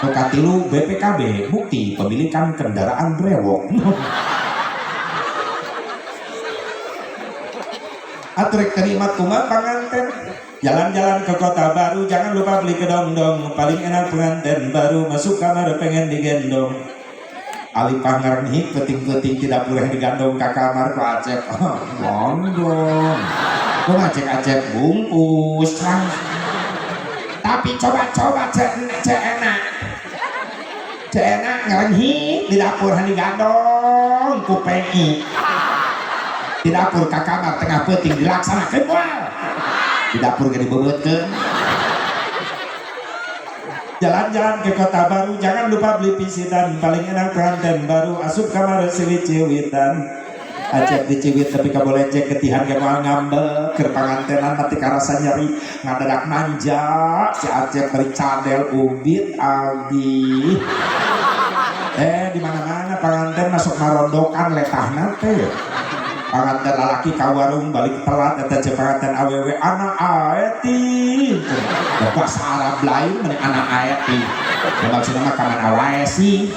nu katilu BPKB bukti pemilikan kendaraan brewok. Atrek terima kumaha panganten jalan-jalan ke kota baru jangan lupa beli kedong-dong paling enak pengantin baru masuk kamar pengen digendong Alifah ngarenhik penting-penting tidak boleh digandong ke kamar ku Acep gondong ku ngajek Acep bungkus tapi coba-coba cena ngerenhi di dapur hani gandong ku PI di dapur ka kamar tengah peuting dilaksanakeun moal di dapur ge dibebeutkeun. Jalan-jalan ke kota baru, jangan lupa beli pisitan paling enak pengantin baru asup kamar silih ciwitan ajak di ciwit tapi ka boleh cek ketihan ge moal ngambek keur pangantenan mati karasa nyeri ngadadak manja si Acep beri cadel ubit abi di mana-mana panganten masuk marondokan letahna teh panganten lalaki ka warung balik telat eta cek panganten awewe anak aeti bahasa Arab lain meni anak aeti maksudna mah ka mana wae sih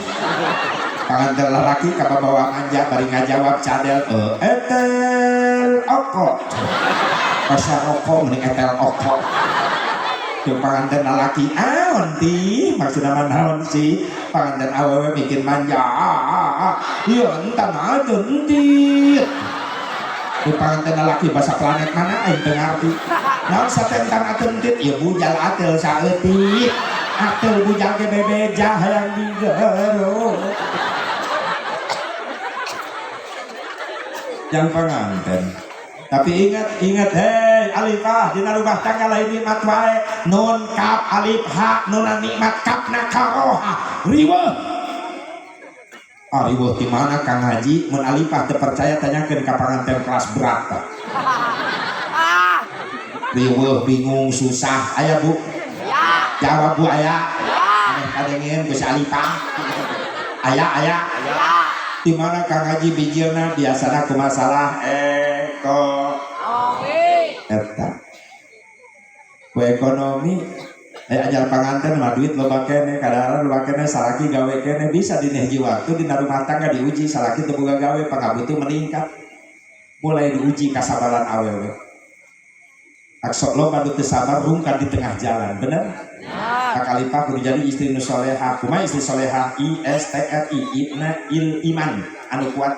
panganten lalaki ka bawa manja bari ngajawab cadel etel oko bahasa oko meni etel oko jeung panganten lalaki aon ti maksudna mah naon sih panganten awewe bikin manja ieu entan ajeun ti di panganten lalaki bahasa planet mana aing teu ngarti naon satentang atentit ieu bujal atel saeutik atel bujal ge bebeja hayang digeruk yang panganten. Tapi ingat hei alifah dina rumah tangga lain nikmat wae nun kap alif ha nun nikmat kap nakaroha riweuh riweuh di mana Kang Haji mun alifah teu percaya tanyakeun ka panganten kelas berat tah riweuh bingung susah aya Bu jawab Bu aya kadengeun geus alifah aya di mana Kang Haji bijilna biasana ku masalah eta ku ekonomi ajar panganten mah duit loba kene kadang-kadang loba kene salaki gawe kene bisa dinehji waktu dina rumah tangga diuji salaki teu boga gawe pangabutuh meningkat mulai diuji kasabaran awewe aksok loba nu teu sabar rungkan di tengah jalan bener kakalipah kudu jadi istri nu solehah kumaha istri solehah ISTRI iman anu kuat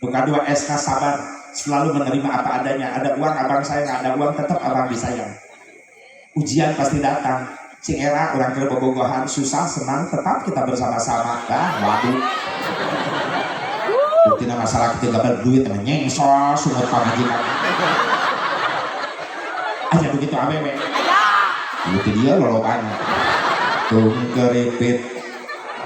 nu kadua SK sabar selalu menerima apa adanya ada uang abang saya nggak ada uang tetap abang disayang ujian pasti datang sing era orang keur bobogohan susah senang tetap kita bersama-sama waduh buktina masalah kita dapat duit nyengsos sumut pamajikan aja begitu awewe itu dia lolokan tung keripit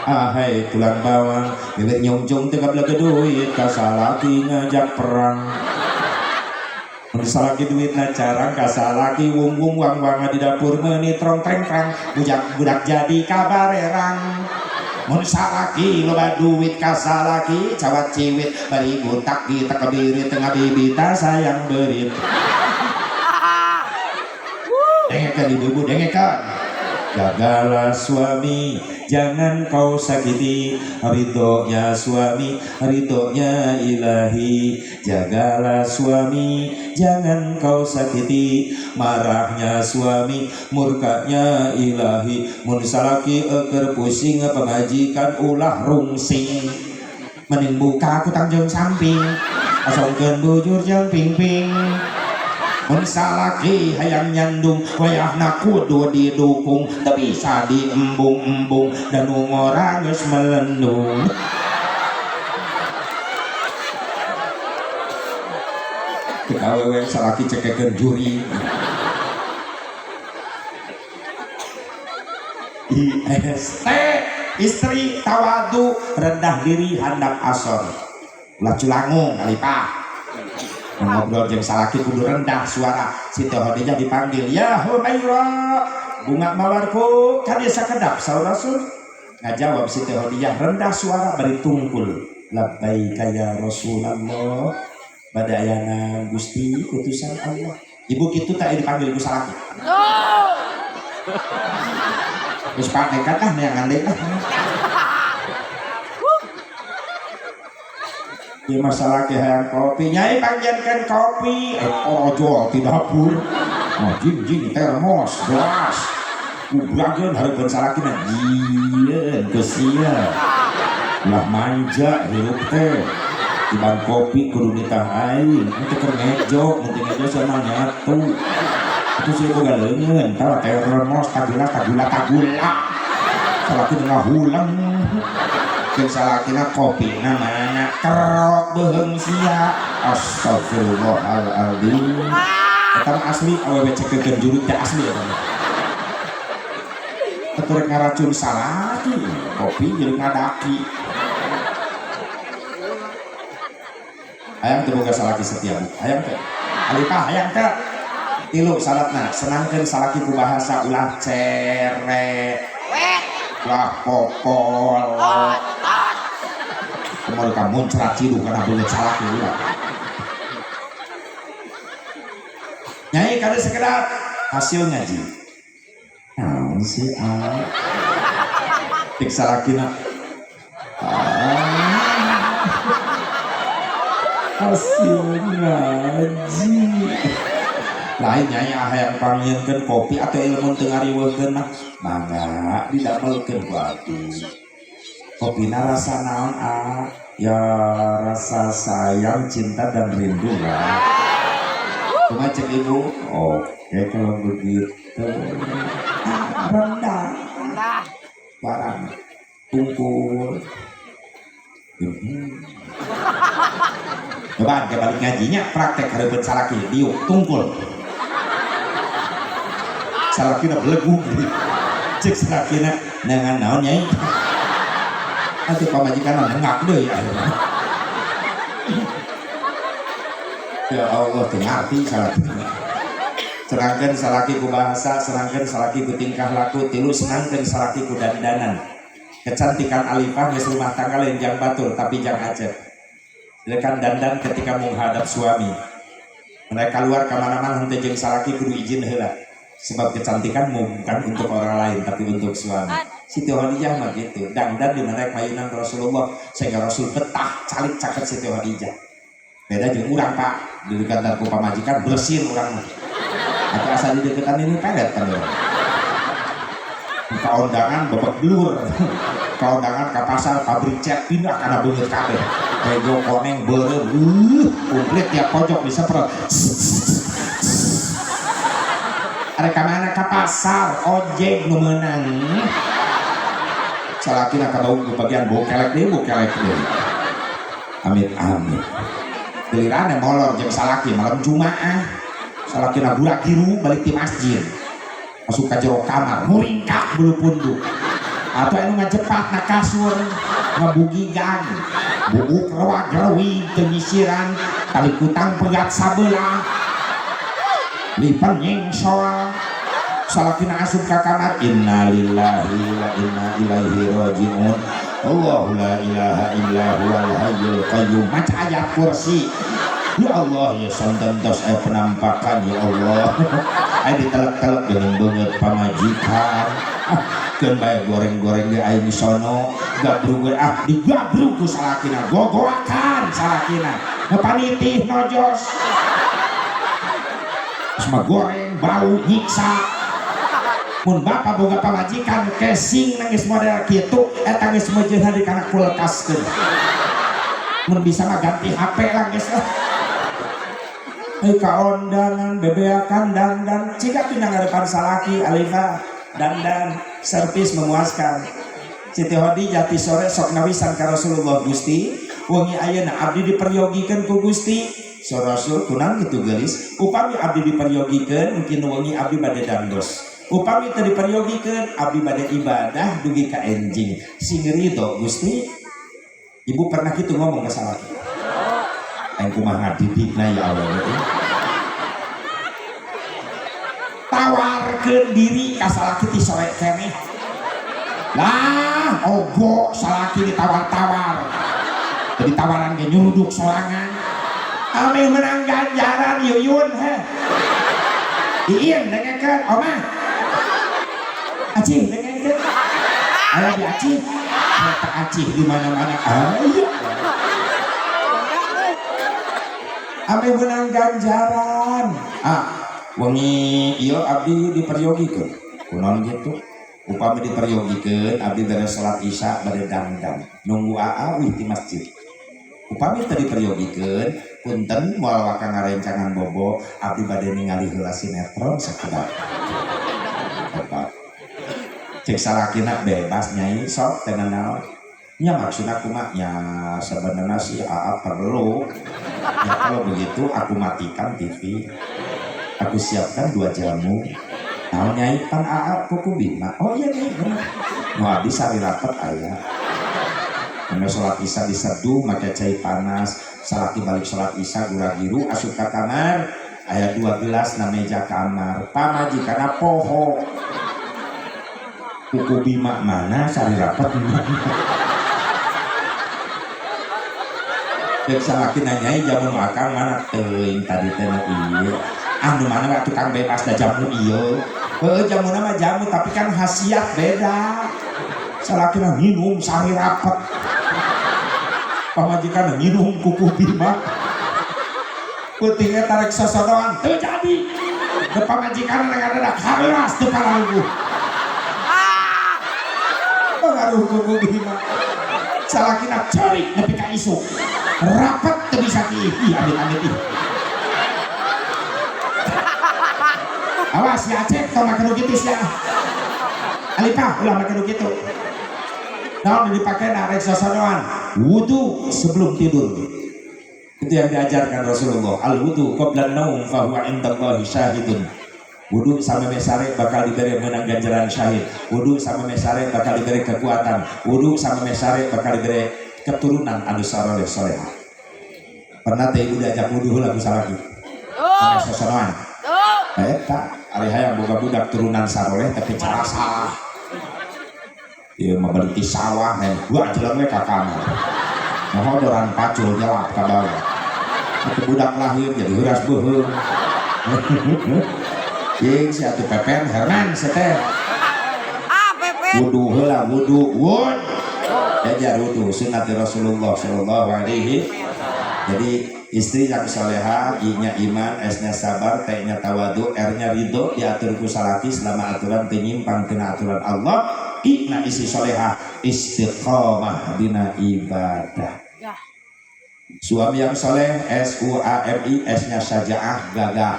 ahai tulang bawang bibir nyongcong tengah belaga duit kasalaki ngajak perang salaki duit na carang kasalaki wung wang di dapur menitrong treng budak jadi kabarerang mun salaki loba duit kasalaki cawat ciwit bari butak di takabiri tengah bibita sayang berit dengekan ibu dengekan jagalah suami jangan kau sakiti ridhonya suami ridhonya ilahi jagalah suami jangan kau sakiti marahnya suami murkanya ilahi mun salaki eker pusing pemajikan ulah rungsing mending buka aku tangjung samping asongkeun bujur jeung pingping mun salaki hayang nyandung wayahna kudu didukung teu bisa diembung-embung dan ngora geus melendung teu awewe salaki cekekeun juri IST istri tawadu rendah diri handap asor ulah culangung alipah ngobrol jeung salaki kudu rendah suara si Teh Khadijah dipanggil ya Humaira bunga mawarku kan dia sakedap saur Rasul ngajawab si Teh Khadijah rendah suara bari tungkul labbaika ya Rasulullah badayana Gusti utusan Allah ibu kitu tak dipanggil ku salaki geus panekan neangan deui di masalah hayang kopi nyai panjenkeun kopi ojo di dapur jing termos gelas kubrageun hareupeun salakina jieun geus sia ulah manja hirup teh tibang kopi kudu nitah aing teu keur ngejo mun teu ngejo sama nyatu Itu sih boga leungeun tah termos tagula salaki tengah hulang jeung salakina kopina mana kerok beheung sia astagfirullahaladzim eta mah asli awewe cekekeun jurut teh asli eta mah atur ngaracun salaki kopi jadi ngadaki hayang teu boga salaki setia hayang teh alipah hayang teh tilu syaratna senangkeun salaki ku bahasa ulah cere ulah popol kemudian kamu cerat cidu karena bener salaki ulah nyai kada sekedar hasil ngaji naon sih tik salakina hasil ngaji lain nyai hayang pangieunkeun kopi atau ilmu teu ngariweukeun mah mangga didamelkeun ku atuh kopina rasa naon ya rasa sayang cinta dan rindu lah cuma cek ibu oke kalau begitu rendah barang tungkul coba ke balik ngajinya praktek hareupeun salaki diuk tungkul salakina belegu cek salakina dengan naon nyai nanti pamajikan ngak deui ya Allah teu ngarti salakina senangkeun salaki ku bahasa senangkeun salaki ku tingkah laku tilu senangkeun salaki ku dandanan kecantikan alifah geus rumah tangga lain jang batur tapi jang acet lekan dandan ketika menghadap suami mereka keluar kemana-mana henteu jeung salaki kudu izin heula sebab kecantikan bukan untuk orang lain tapi untuk suami Siti Khadijah mah gitu dandan di mereka payunan Rasulullah sehingga Rasul betah calik caket Siti Khadijah beda jeung urang pak di kantor ku pamajikan bersin urang mah atau asal di deketan ini pelet kan kaundangan babak blur kaundangan ke pasar pabrik cat pindah karena beungeut kabeh Ego koneng beureuh komplit tiap pojok disemprot ada kamana ke pasar ojek nu meunang salakina kadaung ke bagian bokelek deui amin amin giliran molor jeung salaki malam Jumaah salakina burak kiru balik ti masjid masuk ka jero kamar muringkak bulu punduk atau anu ngajepat na kasur ngabugigan bubuk rewak gerwi penyisiran tali kutang pegat sabelah lipan nyengsol salakina asup ka kamar innalillahi wa inna ilaihi rajiun Allahu la ilaha illa huwal hayyul qayyum maca ayat kursi ya Allah ya santantos penampakan ya Allah aya ditelek-telek dengan banget pamajikan keun bae goreng-goreng ge aya di sono gabrug digabrug ku salakina gogoakan salakina panitih nojos semua goreng bau nyiksa mun bapak boga pamajikan casing nangis model kitu eta geus meujeuhan di kana kulkaskeun mun bisa mah ganti HP lah geus kaondangan bebeakan dandan jika pindah ngadepan salaki alifah dandan servis memuaskan Siti Khadijah ti sore sok nawisan ka Rasulullah Gusti wengi ayeuna abdi diperyogikeun ku Gusti so Rasul kunaon kitu geulis upami abdi diperyogikeun mungkin wengi abdi bade dandos upami teu diperyogikeun abdi bade ibadah dugi ka enjing sing ridho Gusti ibu pernah kitu ngomong ke salaki aing kumaha didikna ya Allah itu tawarkeun diri ka salaki ti sore keneh lah ogo salaki ditawar-tawar jadi tawaran ge nyuruduk sorangan ame menang ganjaran yuyun heh iin dengekeun omah acih dengekeun aya di acih eta acih di mana-mana aya ame menang ganjaran wengi ieu abdi diperyogikeun kunaon gitu upami diperyogikeun abdi beres salat isya bade dandan nunggu wih di masjid upami tadi periogikeun punten moal waka ngarencangan bobo abdi bade ningali heula sinetron sakuda cek salakina bebas nyai sok teu naon nya maksudna kumaha nya sebenarnya si AA perlu ya kalau begitu aku matikan TV aku siapkan 2 jamu naon nyai pan AA kuku bima oh iya nih nu abdi sari rapet aya anu salat isya diseduh make cai panas salaki balik salat isya gura-giru asup ka kamar aya 2 gelas na meja kamar pamajikana poho kuku bima mana sari rapet dek salaki nanyai jamu akang mana teuing tadi teh ieu anu mana mah tukang bebas da jamu ieu heuh jamu mah jamu tapi kan khasiat beda salaki na minum sari rapet pamajikan minum kuku bima peuting eta rek sosodoan teu jadi ke pamajikan ngadadak hareras teu palangguh pengaruh kuku bima salakina cari nepi ka isuk rapat teu bisa kieu amit-amit ih awas ya Acep tong make nu kitu sia alipah ulah make nu kitu naon dipakena rek sosodoan wudu sebelum tidur itu yang diajarkan Rasulullah al wudu qabla naum fa huwa indallahi syahidun wudu sama mesare bakal diberi menang ganjaran syahid wudu sama mesare bakal diberi kekuatan wudu sama mesare bakal diberi keturunan anu saleh saleh pernah teh ibu diajak wudu heula ku salaki anu sosonoan eta ari hayang boga budak turunan saleh tapi carasa ieu mah balik di sawah nih gua jelang we ka kamar mohodoran pacul jawab ka bawah atuh budak lahir jadi heuras beuheung jeung si atuh pepen Herman seteh wudu heula wudu wud ajar wudu sunnah Rasulullah sallallahu alaihi jadi istri yang soleha I-nya iman S-nya sabar T-nya tawadu R-nya ridho diatur ku salaki selama aturan penyimpang tina aturan Allah I-na isi soleha istiqomah dina ibadah suami yang soleh S-U-A-M-I S-nya sajaah gagah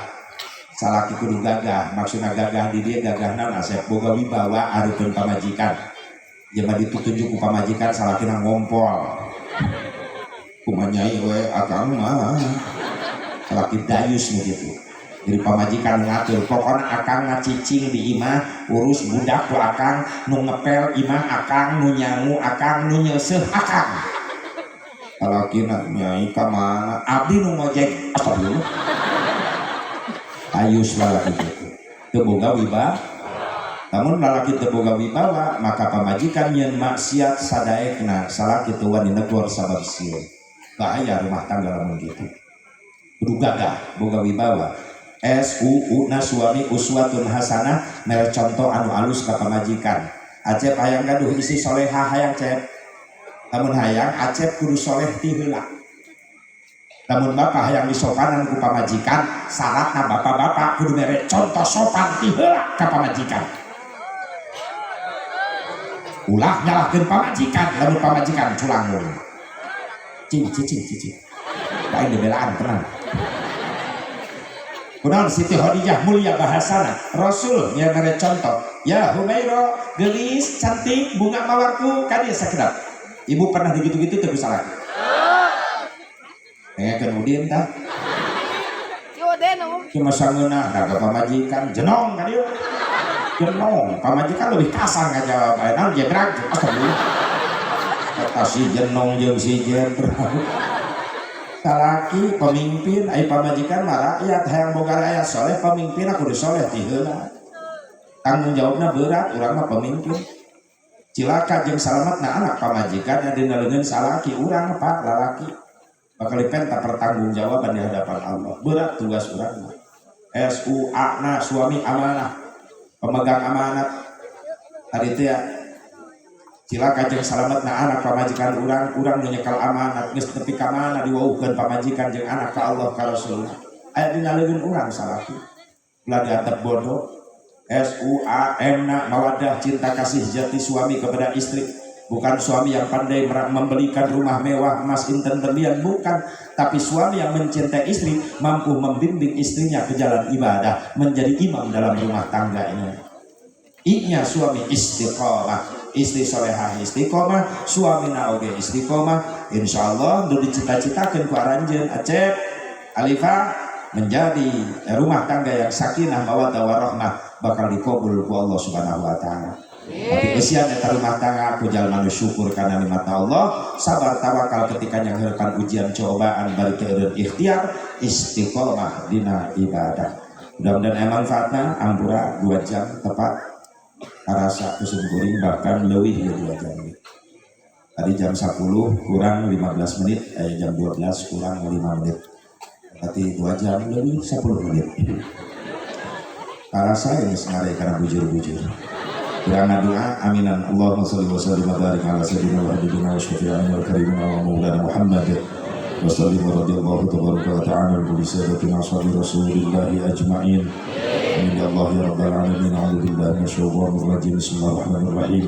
salaki kudu gagah maksudna gagah di dia gagah naon asep boga wibawa areupeun pamajikan jeung ditutunjuk ku pamajikan salakina ngompol kumanyai we akang mah salaki dayus gitu jadi pamajikan ngatur pokoknya akang ngacicing di imah urus budak ku akang nu ngepel imah akang nu nyangu akang nu nyeuseuh akang salakina nyai ka mana abdi nu ngojek astagfirullah ayus lalaki gitu teu boga wibawa namun lalaki teu boga wibawa maka pamajikan yen maksiat sadaekna salaki teu wani negor sabab sieun bahaya rumah tangga lamun gitu kudu gagah boga wibawa S-U-U na suami uswatun hasanah mere contoh anu alus ka pamajikan Acep hayang gaduh isi solehah hayang Cep lamun hayang Acep kudu soleh ti heula lamun bapak hayang disopanan ku pamajikan syaratna bapak-bapak kudu mere contoh sopan ti heula ka pamajikan ulah nyalahkeun pamajikan lamun pamajikan culangun cing lain dibelaan tenang kunaon Siti Khadijah mulia bahasana Rasul nya mere contoh ya Humaira gelis cantik bunga mawarku kadieu sakedap ibu pernah digitu-gitu teu salah ngakeun udin tah cuma sangeuna da pamajikan jenong kadieu jenong pamajikan lebih kasar ngajawab naon jebrag astagfirullah kata si jenong jeung si jendrag salaki pemimpin ai pamajikan mah rakyat hayang boga rakyat soleh pemimpin kudu soleh ti heula tanggung jawabna berat urang mah pemimpin cilaka jeung salametna anak pamajikan yang dina leungeun salaki urang pak lalaki bakal dipenta pertanggungjawaban di hadapan Allah berat tugas urang mah S-U-A na suami amanah pemegang amanat tadi teh cilaka jeung salametna anak pamajikan urang nu nyekel amanat geus nepi ka mana diwauhkeun pamajikan jeung anak ka Allah ka Rasulullah aya dina leungeun urang salaki ulah diantep bodoh S-U-A-M na mawaddah cinta kasih jati suami kepada istri Bukan suami yang pandai membelikan rumah mewah, emas inten berlian, bukan. Tapi suami yang mencintai istri, mampu membimbing istrinya ke jalan ibadah, menjadi imam dalam rumah tangganya. I-nya suami istiqomah, istri solehah istiqomah, suami naoge istiqomah. Insya Allah udah dicita-citakan ku aranjeun Acep Alifah menjadi rumah tangga yang sakinah mawaddah warahmah, bakal dikabul ku Allah Subhanahu wa taala. Tapi usia eta rumah tangga ku jalma nu syukur karena nikmat Allah, sabar tawakal ketika nyangheurkan ujian cobaan, bari teu ikhtiar istiqomah dina ibadah. Mudah-mudahan manfaatna ampura 2 jam tepat karasa kusum kuring bahkan leuwih ya 2 jam. Tadi jam 10 kurang 15 menit, jam 12 kurang 5 menit. Berarti 2 jam lebih 10 menit. Karasa ini sengarai karena bujur-bujur. Kurang doa, aminan. Allahumma sholli wa sallim wa barik ala sayyidina wa habibina wa syafi'ina wa karimina wa maulana Muhammad. Wa sallim wa radiyallahu tabaraka wa ta'ala bi sadatina ashabi Rasulillahi ajma'in. Amin ya Allah ya rabbal alamin. A'udzu billahi minasyaitonir rajim. Bismillahirrahmanirrahim.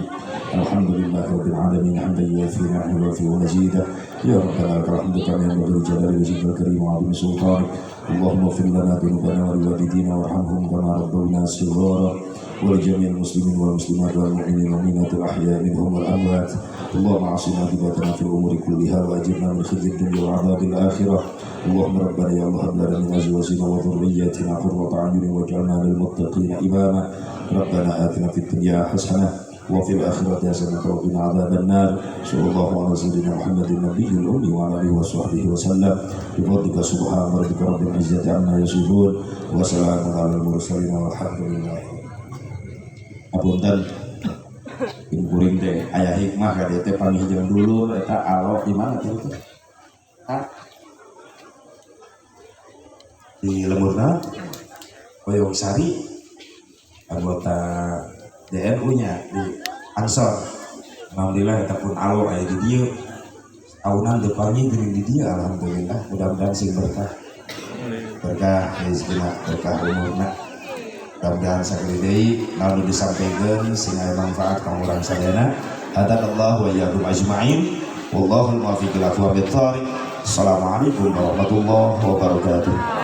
Alhamdulillahi rabbil alamin. Hamdan yuwafi ni'amahu wa yuwafi mazidah. Ya rabbana lakal hamdu kama yanbaghi li jalali wajhikal karim wa 'azimi sultanik. Allahumma ighfir lana dhunubana wa liwalidina warhamhum kama rabbayna shighara. ولجميع المسلمين والمسلمات والمؤمنين والمؤمنات الأحياء منهم والأموات. اللهم اعصنا عاقبتنا في الأمور كلها وأجرنا من خزي الدنيا وعذاب الآخرة. اللهم ربنا يا الله هب لنا من أزواجنا وذرياتنا قرة أعين واجعلنا للمتقين إماما. ربنا آتنا في الدنيا حسنة وفي الآخرة حسنة وقنا عذاب النار. صلى الله على سيدنا محمد النبي الأمي وعلى آله وصحبه وسلم. بفضلك سبحان ربك رب العزة عما يصفون وسلام على المرسلين والحمد لله. Apunten kuring teh aya hikmah ka dieu teh pangihjeun dulu eta alo di mana teh itu? Di Lemurna Boyong Sari, anggota DNU-nya di Ansor. Alhamdulillah eta pun alo aya di dieu. Tahunan depannya geuning di dieu alhamdulillah. Mudah-mudahan sing berkah. Berkah rezekina, berkah umurna. Mudah-mudahan sakali deui lalu disampaikan sing aya manfaat ka urang sadayana. Hadanallahu wa iyyakum ajmain. Wallahul muwaffiq ila aqwamit thoriq. Assalamualaikum warahmatullahi wabarakatuh.